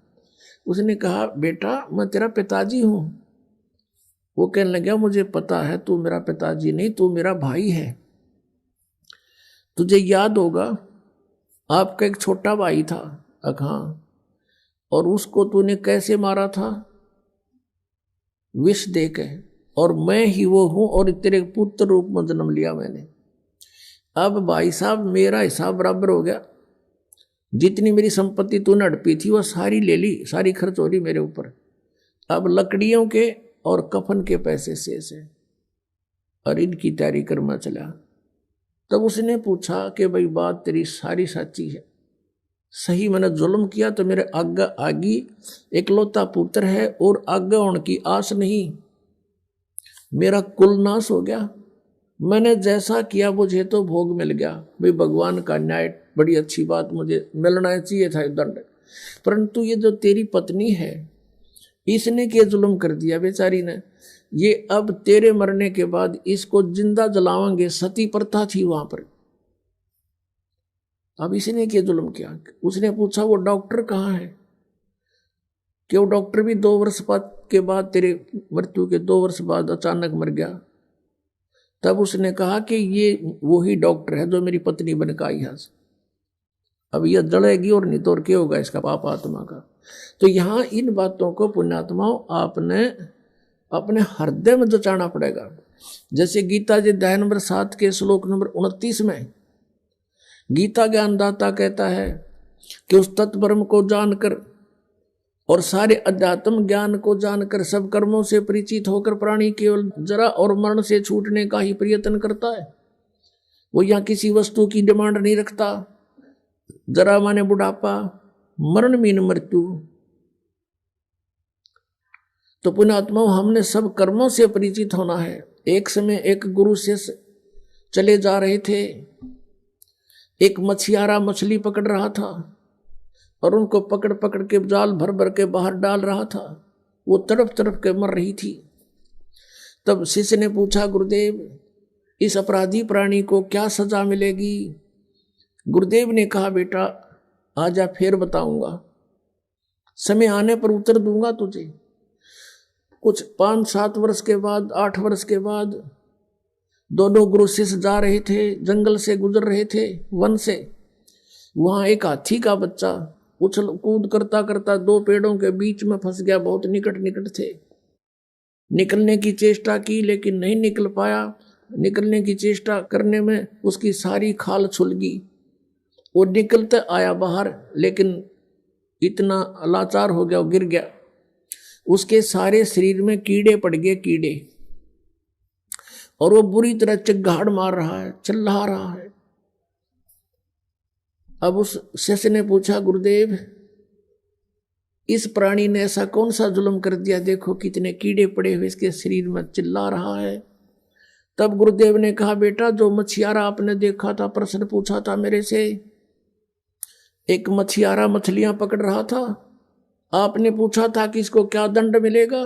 उसने कहा बेटा मैं तेरा पिताजी हूँ। वो कहने लगा मुझे पता है तू मेरा पिताजी नहीं, तू मेरा भाई है। तुझे याद होगा आपका एक छोटा भाई था अखां, और उसको तूने कैसे मारा था, विष देके, और मैं ही वो हूं, और तेरे पुत्र रूप में जन्म लिया मैंने। अब भाई साहब मेरा हिसाब बराबर हो गया, जितनी मेरी संपत्ति तूने हड़पी थी वो सारी ले ली, सारी खर्च हो रही मेरे ऊपर। अब लकड़ियों के और कफन के पैसे शेष है, और इनकी तैयारी करना चला। तब उसने पूछा कि भाई बात तेरी सारी सच्ची है, सही मैंने जुल्म किया तो मेरे आगे आगी इकलौता पुत्र है, और आगे होने की आस नहीं, मेरा कुल नाश हो गया, मैंने जैसा किया मुझे तो भोग मिल गया। भाई भगवान का न्याय, बड़ी अच्छी बात, मुझे मिलना चाहिए था दंड, परंतु ये जो तेरी पत्नी है इसने क्या जुल्म कर दिया बेचारी ने, ये अब तेरे मरने के बाद इसको जिंदा जलावेंगे, सती प्रथा थी वहां पर, अब इसने क्या जुल्म किया। उसने पूछा वो डॉक्टर कहाँ है, कि वो डॉक्टर भी 2 वर्ष के बाद, तेरे मृत्यु के 2 वर्ष बाद अचानक मर गया। तब उसने कहा कि ये वही डॉक्टर है जो मेरी पत्नी बनकर आई है, अब यह जड़ेगी और नहीं तो और क्या होगा इसका पाप आत्मा का। तो यहाँ इन बातों को पुण्यात्माओं आपने अपने हृदय में जचाना पड़ेगा। जैसे गीता जी अध्याय नंबर 7 के श्लोक नंबर 29 में गीता ज्ञानदाता कहता है कि उस तत्परम को जानकर और सारे अध्यात्म ज्ञान को जानकर सब कर्मों से परिचित होकर प्राणी केवल जरा और मरण से छूटने का ही प्रयत्न करता है। वो यहाँ किसी वस्तु की डिमांड नहीं रखता। जरा माने बुढ़ापा, मरण मीन मृत्यु। तो पुण्यात्माओं हमने सब कर्मों से परिचित होना है। एक समय एक गुरु से चले जा रहे थे, एक मछियारा मछली पकड़ रहा था और उनको पकड़ पकड़ के जाल भर भर के बाहर डाल रहा था। वो तड़प तड़प के मर रही थी। तब शिष्य ने पूछा, गुरुदेव इस अपराधी प्राणी को क्या सजा मिलेगी? गुरुदेव ने कहा, बेटा आजा फिर बताऊंगा, समय आने पर उत्तर दूंगा तुझे। कुछ 5-7 वर्ष के बाद, 8 वर्ष के बाद दोनों गुरु शिष्य जा रहे थे, जंगल से गुजर रहे थे, वन से। वहां एक हाथी का बच्चा उछल कूद करता करता दो पेड़ों के बीच में फंस गया। बहुत निकट निकट थे, निकलने की चेष्टा की लेकिन नहीं निकल पाया। निकलने की चेष्टा करने में उसकी सारी खाल छुल गई। वो निकलते आया बाहर, लेकिन इतना लाचार हो गया, वो गिर गया। उसके सारे शरीर में कीड़े पड़ गए, कीड़े, और वो बुरी तरह चिल्लाहट मार रहा है, चिल्ला रहा है। अब उस शिष्य ने पूछा, गुरुदेव इस प्राणी ने ऐसा कौन सा जुल्म कर दिया, देखो कितने कीड़े पड़े हुए इसके शरीर में, चिल्ला रहा है। तब गुरुदेव ने कहा, बेटा जो मछियारा आपने देखा था, प्रश्न पूछा था मेरे से, एक मछियारा मछलियां पकड़ रहा था, आपने पूछा था कि इसको क्या दंड मिलेगा।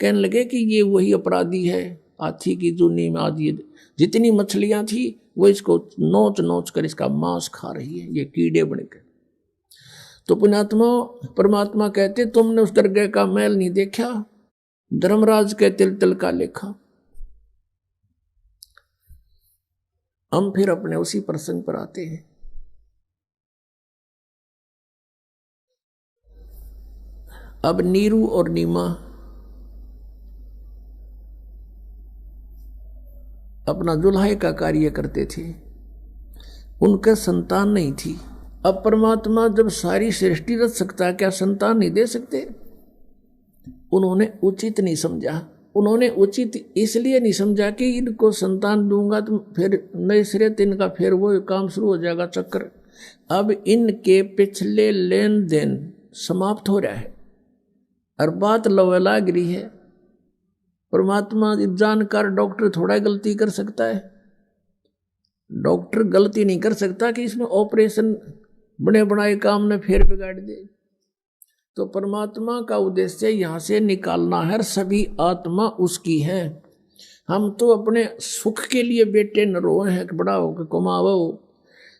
कहने लगे कि ये वही अपराधी है, हाथी की जूनी में आदि जितनी मछलियां थी वो इसको नोच नोच कर इसका मांस खा रही है, ये कीड़े बनकर। तो पुण्यात्मा परमात्मा कहते, तुमने उस दरगाह का मैल नहीं देखा, धर्मराज के तिल तिल का लेखा। हम फिर अपने उसी प्रसंग पर आते हैं। अब नीरू और नीमा अपना जुल्हाई का कार्य करते थे, उनके संतान नहीं थी। अब परमात्मा जब सारी सृष्टि रच सकता है, क्या संतान नहीं दे सकते? उन्होंने उचित नहीं समझा। उन्होंने उचित इसलिए नहीं समझा कि इनको संतान दूंगा तो फिर नए सिरे से इनका फिर वो काम शुरू हो जाएगा, चक्कर। अब इनके पिछले लेन देन समाप्त हो रहा है और बात लवेला गिरी है। परमात्मा जानकार डॉक्टर थोड़ा गलती कर सकता है? डॉक्टर गलती नहीं कर सकता कि इसमें ऑपरेशन बड़े बनाए काम ने फिर बिगाड़ दे। तो परमात्मा का उद्देश्य यहां से निकालना है, सभी आत्मा उसकी है। हम तो अपने सुख के लिए बेटे न रोए हैं कि बड़ा हो के कमाओ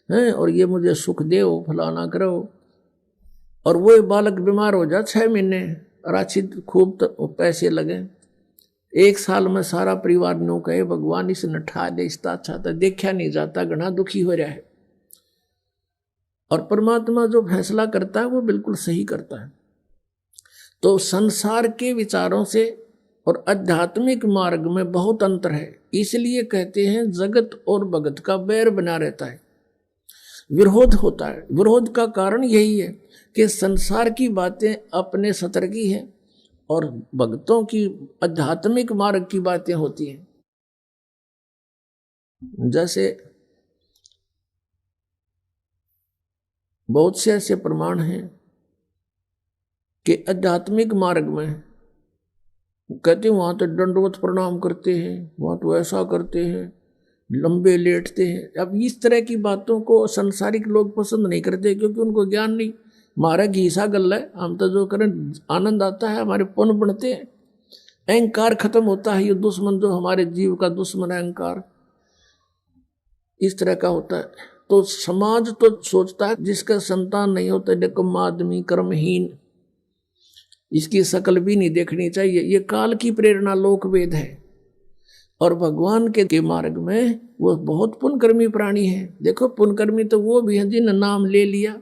हैं और ये मुझे सुख दे, फलाना करो, और वो बालक बीमार हो जाए 6 महीने और अच्छी खूब तो पैसे लगे, 1 साल में सारा परिवार नो कहे भगवान इस नठा दे, इसका अच्छा था, देखा नहीं जाता, घना दुखी हो रहा है। और परमात्मा जो फैसला करता है वो बिल्कुल सही करता है। तो संसार के विचारों से और आध्यात्मिक मार्ग में बहुत अंतर है। इसलिए कहते हैं जगत और भगत का बैर बना रहता है, विरोध होता है। विरोध का कारण यही है कि संसार की बातें अपने सतर की हैं और भक्तों की आध्यात्मिक मार्ग की बातें होती हैं। जैसे बहुत से ऐसे प्रमाण हैं कि आध्यात्मिक मार्ग में कहते हैं वहां तो दंडवत प्रणाम करते हैं, वहां तो ऐसा करते हैं, लंबे लेटते हैं। अब इस तरह की बातों को संसारिक लोग पसंद नहीं करते क्योंकि उनको ज्ञान नहीं। हमारा घीसा गल है, हम तो जो करें आनंद आता है, हमारे पुण्य बढ़ते हैं, अहंकार खत्म होता है। ये दुश्मन जो हमारे जीव का दुश्मन है अहंकार, इस तरह का होता है। तो समाज तो सोचता है जिसका संतान नहीं होता निकम्मा आदमी, कर्महीन, इसकी शकल भी नहीं देखनी चाहिए। ये काल की प्रेरणा, लोक वेद है। और भगवान के मार्ग में वो बहुत पुण्यकर्मी प्राणी है। देखो पुण्यकर्मी तो वो भी हैं जिन नाम ले लिया,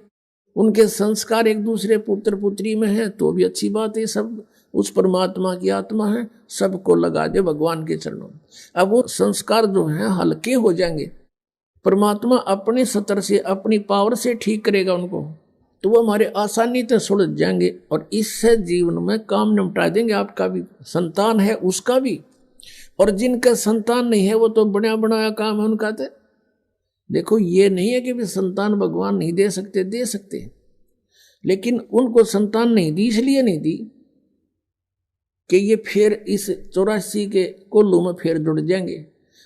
उनके संस्कार एक दूसरे पुत्र पुत्री में है तो भी अच्छी बात है। सब उस परमात्मा की आत्मा है, सबको लगा दे भगवान के चरणों में। अब वो संस्कार जो हैं हल्के हो जाएंगे, परमात्मा अपने सतर से अपनी पावर से ठीक करेगा उनको, तो वो हमारे आसानी से सुलझ जाएंगे और इससे जीवन में काम निपटा देंगे। आपका भी संतान है उसका भी, और जिनका संतान नहीं है वो तो बना बनाया काम है उनका। तो देखो ये नहीं है कि भी संतान भगवान नहीं दे सकते, दे सकते हैं, लेकिन उनको संतान नहीं दी इसलिए नहीं दी कि ये फिर इस 84 के कोल्लू में फिर जुड़ जाएंगे।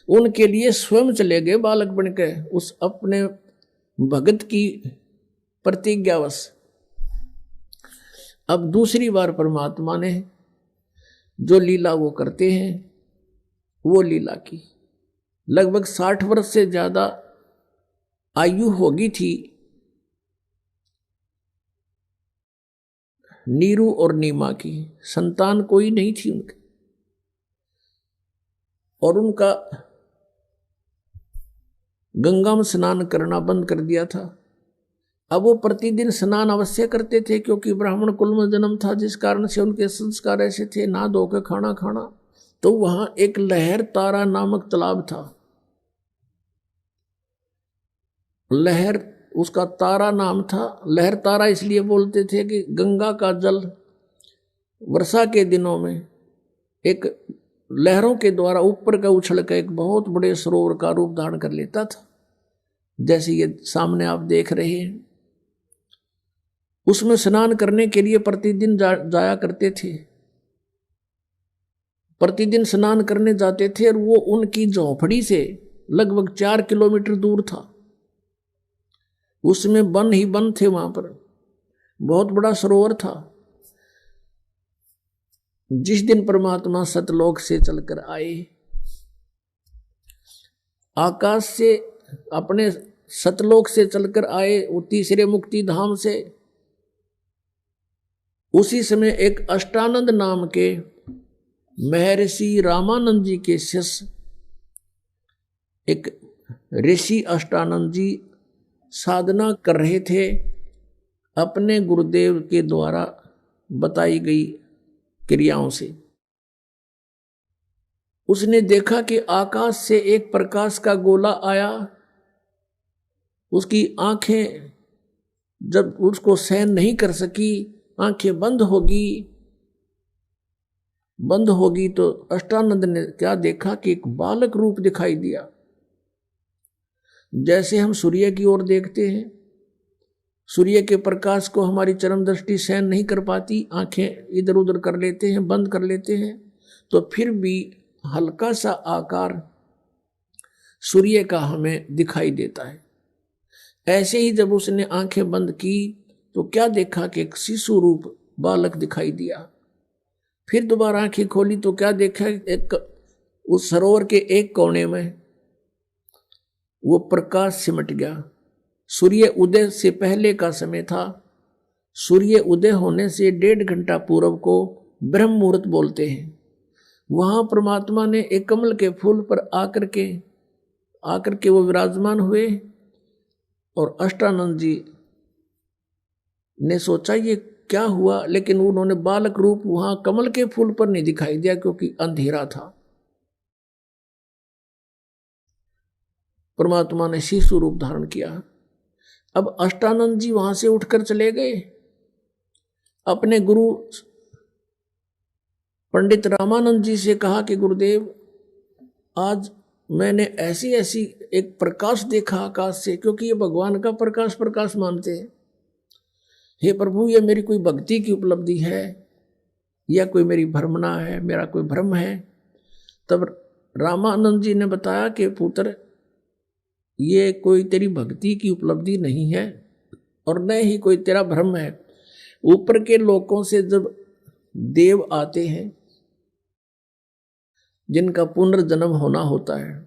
उनके लिए स्वयं चले गए बालक बनकर उस अपने भगत की प्रतिज्ञावश। अब दूसरी बार परमात्मा ने जो लीला वो करते हैं, वो लीला की लगभग 60 वर्ष से ज्यादा आयु होगी थी नीरू और नीमा की, संतान कोई नहीं थी उनके, और उनका गंगा में स्नान करना बंद कर दिया था। अब वो प्रतिदिन स्नान अवश्य करते थे, क्योंकि ब्राह्मण कुल में जन्म था, जिस कारण से उनके संस्कार ऐसे थे, नहा धो के खाना खाना। तो वहां एक लहर तारा नामक तालाब था। लहर, उसका तारा नाम था। लहर तारा इसलिए बोलते थे कि गंगा का जल वर्षा के दिनों में एक लहरों के द्वारा ऊपर का उछल कर एक बहुत बड़े सरोवर का रूप धारण कर लेता था, जैसे ये सामने आप देख रहे हैं। उसमें स्नान करने के लिए प्रतिदिन जाया करते थे। प्रतिदिन स्नान करने जाते थे, और वो उनकी झोपड़ी से लगभग 4 किलोमीटर दूर था। उसमें वन ही वन थे, वहां पर बहुत बड़ा सरोवर था। जिस दिन परमात्मा सतलोक से चलकर आए, आकाश से अपने सतलोक से चलकर आए, वो तीसरे मुक्ति धाम से, उसी समय एक अष्टानंद नाम के महर्षि रामानंद जी के शिष्य, एक ऋषि अष्टानंद जी साधना कर रहे थे अपने गुरुदेव के द्वारा बताई गई क्रियाओं से। उसने देखा कि आकाश से एक प्रकाश का गोला आया। उसकी आंखें जब उसको सहन नहीं कर सकी, आंखें बंद होगी तो अष्टानंद ने क्या देखा कि एक बालक रूप दिखाई दिया। जैसे हम सूर्य की ओर देखते हैं, सूर्य के प्रकाश को हमारी चरम दृष्टि सहन नहीं कर पाती, आंखें इधर उधर कर लेते हैं, बंद कर लेते हैं, तो फिर भी हल्का सा आकार सूर्य का हमें दिखाई देता है। ऐसे ही जब उसने आंखें बंद की तो क्या देखा कि एक शिशु रूप बालक दिखाई दिया। फिर दोबारा आंखें खोली तो क्या देखा, एक उस सरोवर के एक कोने में वो प्रकाश सिमट गया। सूर्य उदय से पहले का समय था। सूर्य उदय होने से 1.5 घंटा पूर्व को ब्रह्म मुहूर्त बोलते हैं। वहां परमात्मा ने एक कमल के फूल पर आकर के वो विराजमान हुए, और अष्टानंद जी ने सोचा ये क्या हुआ, लेकिन उन्होंने बालक रूप वहां कमल के फूल पर नहीं दिखाई दिया, क्योंकि अंधेरा था। परमात्मा ने शिशु रूप धारण किया। अब अष्टानंद जी वहां से उठकर चले गए। अपने गुरु पंडित रामानंद जी से कहा कि गुरुदेव, आज मैंने ऐसी एक प्रकाश देखा आकाश से, क्योंकि ये भगवान का प्रकाश मानते हैं। हे प्रभु, ये मेरी कोई भक्ति की उपलब्धि है या कोई मेरी भ्रमणा है, मेरा कोई भ्रम है? तब रामानंद जी ने बताया कि पुत्र, ये कोई तेरी भक्ति की उपलब्धि नहीं है और न ही कोई तेरा भ्रम है। ऊपर के लोकों से जब देव आते हैं, जिनका पुनर्जन्म होना होता है,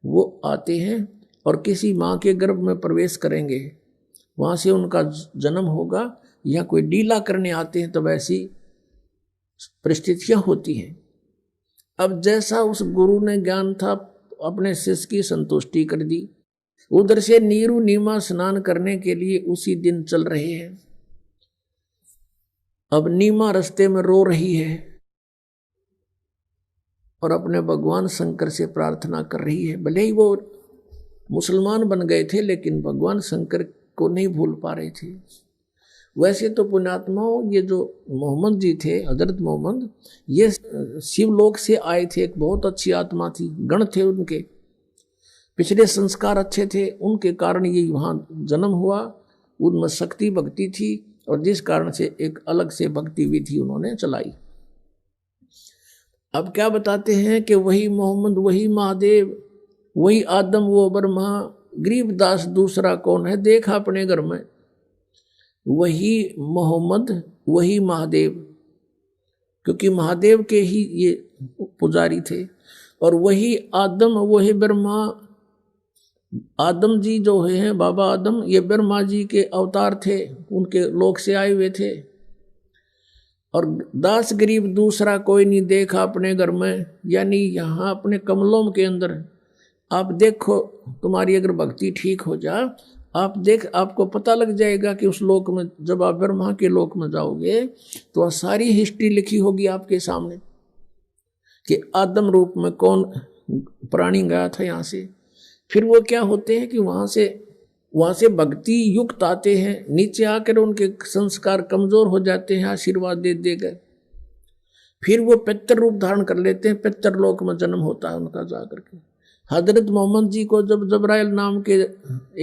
वो आते हैं और किसी माँ के गर्भ में प्रवेश करेंगे, वहाँ से उनका जन्म होगा, या कोई लीला करने आते हैं, तब ऐसी परिस्थितियाँ होती हैं। अब जैसा उस गुरु ने ज्ञान था, अपने शिष्य की संतुष्टि कर दी। उधर से नीरू नीमा स्नान करने के लिए उसी दिन चल रहे हैं। अब नीमा रास्ते में रो रही है और अपने भगवान शंकर से प्रार्थना कर रही है। भले ही वो मुसलमान बन गए थे, लेकिन भगवान शंकर को नहीं भूल पा रहे थे। वैसे तो पुण्यात्माओं, ये जो मोहम्मद जी थे, हजरत मोहम्मद, ये शिवलोक से आए थे। एक बहुत अच्छी आत्मा थी, गण थे उनके, पिछले संस्कार अच्छे थे, उनके कारण ये वहाँ जन्म हुआ। उनमें शक्ति भक्ति थी, और जिस कारण से एक अलग से भक्ति विधि उन्होंने चलाई। अब क्या बताते हैं कि वही मोहम्मद, वही महादेव, वही आदम, वो ब्रह्मा, गरीबदास दूसरा कौन है, देखा अपने घर में। वही मोहम्मद, वही महादेव, क्योंकि महादेव के ही ये पुजारी थे। और वही आदम, वही ब्रह्मा। आदम जी जो हैं, बाबा आदम, ये ब्रह्मा जी के अवतार थे, उनके लोक से आए हुए थे। और दास गरीब दूसरा कोई नहीं देखा अपने घर में, यानी यहाँ अपने कमलों के अंदर। आप देखो, तुम्हारी अगर भक्ति ठीक हो जा, आपको पता लग जाएगा कि उस लोक में जब आप ब्रह्मा के लोक में जाओगे तो वह सारी हिस्ट्री लिखी होगी आपके सामने कि आदम रूप में कौन प्राणी गया था यहाँ से। फिर वो क्या होते हैं कि वहाँ से भक्ति युक्त आते हैं, नीचे आकर उनके संस्कार कमजोर हो जाते हैं, आशीर्वाद दे देकर फिर वो पितर रूप धारण कर लेते हैं, पितर लोक में जन्म होता है उनका जाकर के। हजरत मोहम्मद जी को जब जबराइल नाम के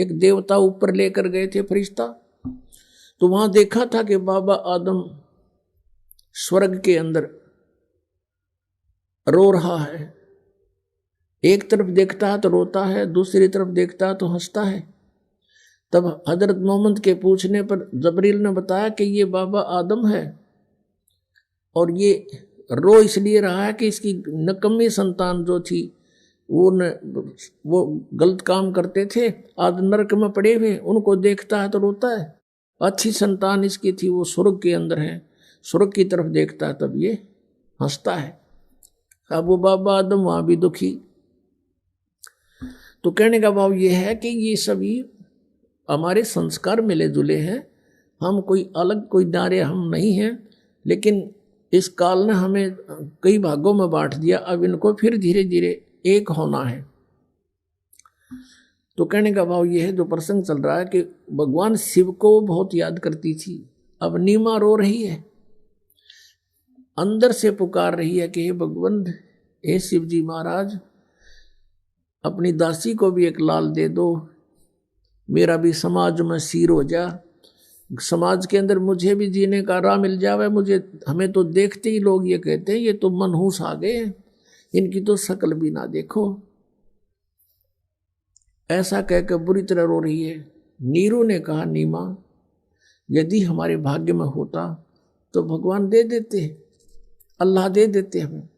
एक देवता ऊपर लेकर गए थे फरिश्ता, तो वहां देखा था कि बाबा आदम स्वर्ग के अंदर रो रहा है। एक तरफ देखता है तो रोता है, दूसरी तरफ देखता है तो हंसता है। तब हजरत मोहम्मद के पूछने पर जबरील ने बताया कि ये बाबा आदम है और ये रो इसलिए रहा है कि इसकी नकम्मी संतान जो थी वो गलत काम करते थे, आज नरक में पड़े हुए, उनको देखता है तो रोता है। अच्छी संतान इसकी थी, वो स्वर्ग के अंदर है, स्वर्ग की तरफ देखता है तब ये हंसता है। अब वो बाबा आदम वहां भी दुखी। तो कहने का भाव ये है कि ये सभी हमारे संस्कार मिले जुले हैं, हम कोई अलग कोई नारे हम नहीं हैं, लेकिन इस काल ने हमें कई भागों में बांट दिया, अब इनको फिर धीरे धीरे एक होना है। तो कहने का भाव ये है, जो प्रसंग चल रहा है कि भगवान शिव को बहुत याद करती थी, अब नीमा रो रही है, अंदर से पुकार रही है कि हे भगवान, हे शिव जी महाराज, अपनी दासी को भी एक लाल दे दो, मेरा भी समाज में सिर हो जा, समाज के अंदर मुझे भी जीने का राह मिल जावे। हमें तो देखते ही लोग ये कहते हैं ये तो मनहूस आ गए, इनकी तो शक्ल भी ना देखो, ऐसा कहकर बुरी तरह रो रही है। नीरू ने कहा, नीमा, यदि हमारे भाग्य में होता तो भगवान दे देते, अल्लाह दे देते हमें,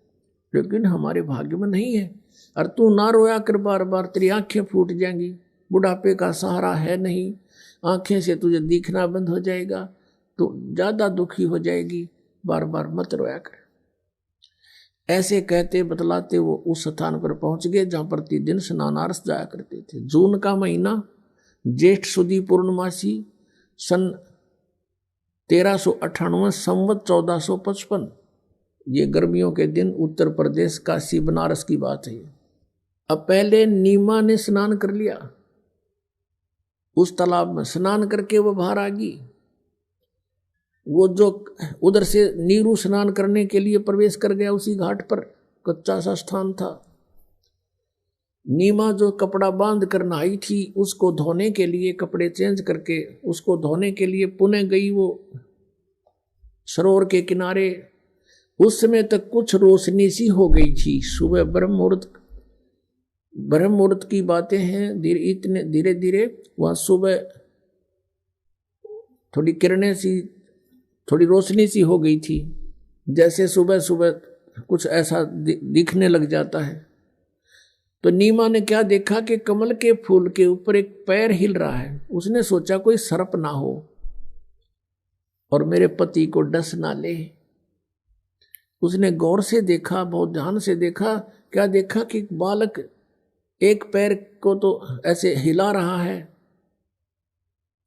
लेकिन हमारे भाग्य में नहीं है। और तू ना रोया कर बार बार, तेरी आंखें फूट जाएंगी, बुढ़ापे का सहारा है नहीं, आंखें से तुझे दिखना बंद हो जाएगा, तो ज्यादा दुखी हो जाएगी, बार बार मत रोया कर। ऐसे कहते बतलाते वो उस स्थान पर पहुंच गए जहां प्रतिदिन स्नानार्थ जाया करते थे। जून का महीना, ज्येष्ठ सुदी पूर्णमासी, सन 1398, संवत 1455, ये गर्मियों के दिन उत्तर प्रदेश काशी बनारस की बात है। अब पहले नीमा ने स्नान कर लिया, उस तालाब में स्नान करके वो बाहर आ गई। वो जो उधर से नीरू स्नान करने के लिए प्रवेश कर गया, उसी घाट पर कच्चा सा स्थान था। नीमा जो कपड़ा बांध कर नहाई थी, उसको धोने के लिए, कपड़े चेंज करके उसको धोने के लिए पुनः गई वो सरोवर के किनारे। उस समय तक कुछ रोशनी सी हो गई थी, सुबह ब्रह्म मुहूर्त की बातें हैं। धीरे धीरे वहाँ सुबह थोड़ी किरणें सी, थोड़ी रोशनी सी हो गई थी, जैसे सुबह सुबह कुछ ऐसा दिखने लग जाता है। तो नीमा ने क्या देखा कि कमल के फूल के ऊपर एक पैर हिल रहा है। उसने सोचा कोई सर्प ना हो और मेरे पति को डस ना ले। उसने गौर से देखा, बहुत ध्यान से देखा। क्या देखा कि बालक एक पैर को तो ऐसे हिला रहा है,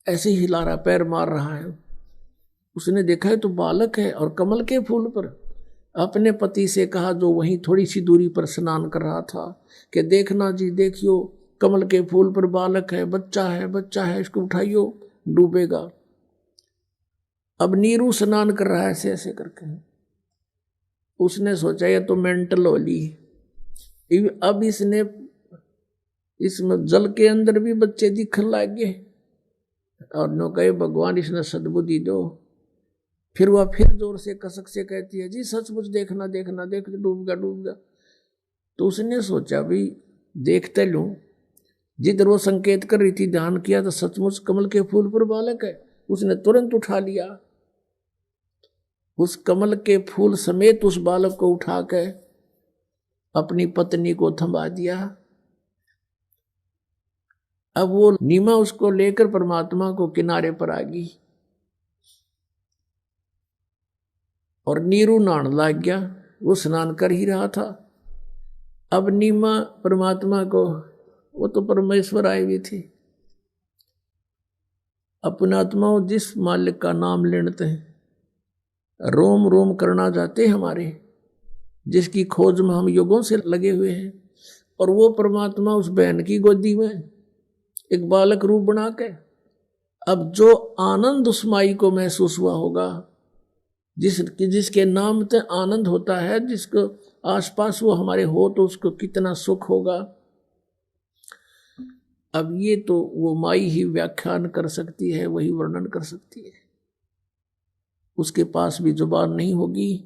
ऐसे हिला रहा, पैर मार रहा है। उसने देखा है तो बालक है, और कमल के फूल पर। अपने पति से कहा, जो वहीं थोड़ी सी दूरी पर स्नान कर रहा था, कि देखना जी, देखियो कमल के फूल पर बालक है, बच्चा है, इसको उठाइयो, डूबेगा। अब नीरू स्नान कर रहा है ऐसे ऐसे करके। उसने सोचा ये तो मेंटल होली। अब इसमें जल के अंदर भी बच्चे दिखने लग गए, और नो कहे भगवान इसने सद्बुद्धि दो। फिर वह फिर जोर से कसक से कहती है, जी सचमुच देखना, देख डूबेगा। तो उसने सोचा भी देखते लूं। जिधर वो संकेत कर रही थी, ध्यान किया तो सचमुच कमल के फूल पर बालक है। उसने तुरंत उठा लिया, उस कमल के फूल समेत उस बालक को उठा कर अपनी पत्नी को थमा दिया। अब वो नीमा उसको लेकर परमात्मा को किनारे पर आ गई और नीरू नहाने लग गया। वो स्नान कर ही रहा था। अब नीमा परमात्मा को, वो तो परमेश्वर आए हुए थे, अपने आत्माओं जिस मालिक का नाम लेते हैं, रोम रोम करना जाते हमारे, जिसकी खोज में हम युगों से लगे हुए हैं, और वो परमात्मा उस बहन की गोदी में एक बालक रूप बना के, अब जो आनंद उस माई को महसूस हुआ होगा, जिसके नाम से आनंद होता है, जिसको आसपास वो हमारे हो तो उसको कितना सुख होगा। अब ये तो वो माई ही व्याख्यान कर सकती है, वही वर्णन कर सकती है, उसके पास भी जुबान नहीं होगी।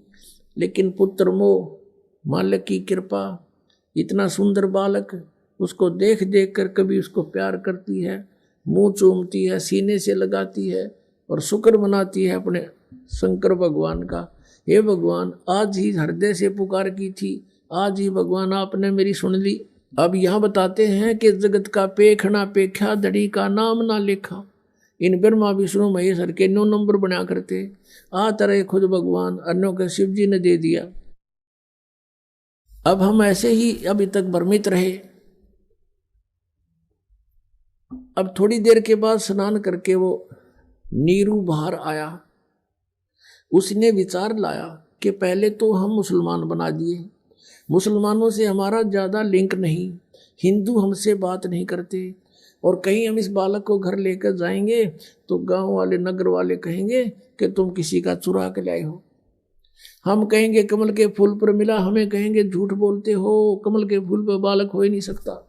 लेकिन पुत्र मोह, मालिक की कृपा, इतना सुंदर बालक, उसको देख देख कर कभी उसको प्यार करती है, मुंह चूमती है, सीने से लगाती है और शुक्र मनाती है अपने शंकर भगवान का। हे भगवान, आज ही हृदय से पुकार की थी, आज ही भगवान आपने मेरी सुन ली। अब यहाँ बताते हैं कि जगत का पेखना पेख्या, धड़ी का नाम ना लेखा। इन ब्रह्मा विष्णु महेश्वर के 9 नंबर बना करते आ तरह खुद भगवान, अन्यों के शिव जी ने दे दिया। अब हम ऐसे ही अभी तक भ्रमित रहे। अब थोड़ी देर के बाद स्नान करके वो नीरू बाहर आया। उसने विचार लाया कि पहले तो हम मुसलमान बना दिए, मुसलमानों से हमारा ज़्यादा लिंक नहीं, हिंदू हमसे बात नहीं करते, और कहीं हम इस बालक को घर लेकर जाएंगे तो गांव वाले नगर वाले कहेंगे कि तुम किसी का चुरा के लाए हो। हम कहेंगे कमल के फूल पर मिला, हमें कहेंगे झूठ बोलते हो, कमल के फूल पर बालक हो ही नहीं सकता,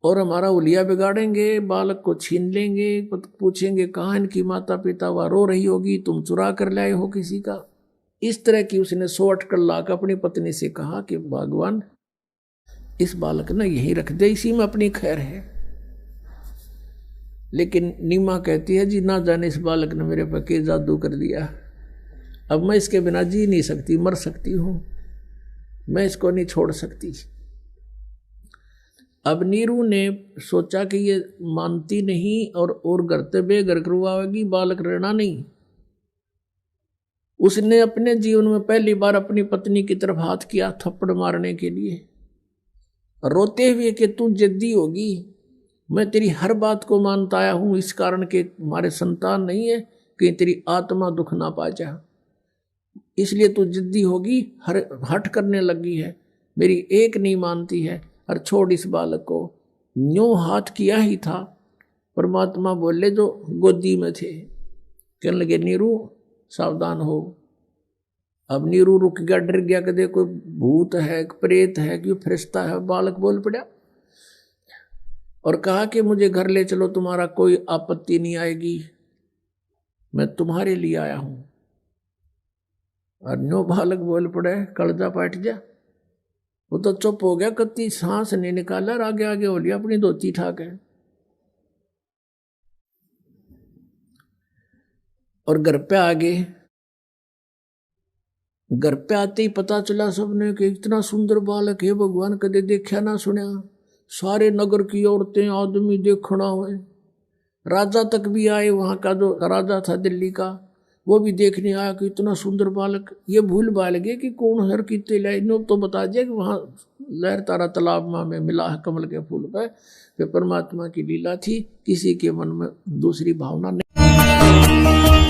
और हमारा उलिया बिगाड़ेंगे, बालक को छीन लेंगे, पूछेंगे कहाँ इनकी माता पिता, वह रो रही होगी, तुम चुरा कर लाए हो किसी का। इस तरह की उसने 100 अटकल लाकर अपनी पत्नी से कहा कि भगवान, इस बालक ने यहीं रख दे, इसी में अपनी खैर है। लेकिन नीमा कहती है, जी ना जाने इस बालक ने मेरे पर के जादू कर दिया, अब मैं इसके बिना जी नहीं सकती, मर सकती हूँ, मैं इसको नहीं छोड़ सकती। अब नीरू ने सोचा कि ये मानती नहीं और घर बेघर करवाएगी, बालक रहना नहीं। उसने अपने जीवन में पहली बार अपनी पत्नी की तरफ हाथ किया थप्पड़ मारने के लिए, रोते हुए कि तू जिद्दी होगी, मैं तेरी हर बात को मानता आया हूँ, इस कारण के हमारे संतान नहीं है कि तेरी आत्मा दुख ना पा जा, इसलिए तू जिद्दी होगी, हट करने लगी है, मेरी एक नहीं मानती है, और छोड़ इस बालक को। न्यों हाथ किया ही था, परमात्मा बोले जो गोदी में थे, कहने लगे नीरू सावधान हो। अब नीरू रुक गया, डर गया कि देखो भूत है, प्रेत है, क्यों फरिश्ता है। बालक बोल पड़ा और कहा कि मुझे घर ले चलो, तुम्हारा कोई आपत्ति नहीं आएगी, मैं तुम्हारे लिए आया हूं। और न्यो बालक बोल पड़े, कलजा पाट जा। वो तो चुप हो गया, कत्ती सांस नहीं निकाला, और आगे आगे हो लिया अपनी धोती ठाक है। और घर पे आ गए। घर पे आते ही पता चला सबने कि इतना सुंदर बालक है, भगवान कदे देखा ना सुना। सारे नगर की औरतें आदमी देखना हुए, राजा तक भी आए, वहां का जो राजा था दिल्ली का वो भी देखने आया कि इतना सुंदर बालक। ये भूल भाल गए कि कौन हर कितने लाए, तो बता दिया कि वहाँ लहर तारा तालाब में मिला है कमल के फूल पे। फिर परमात्मा की लीला थी, किसी के मन में दूसरी भावना नहीं।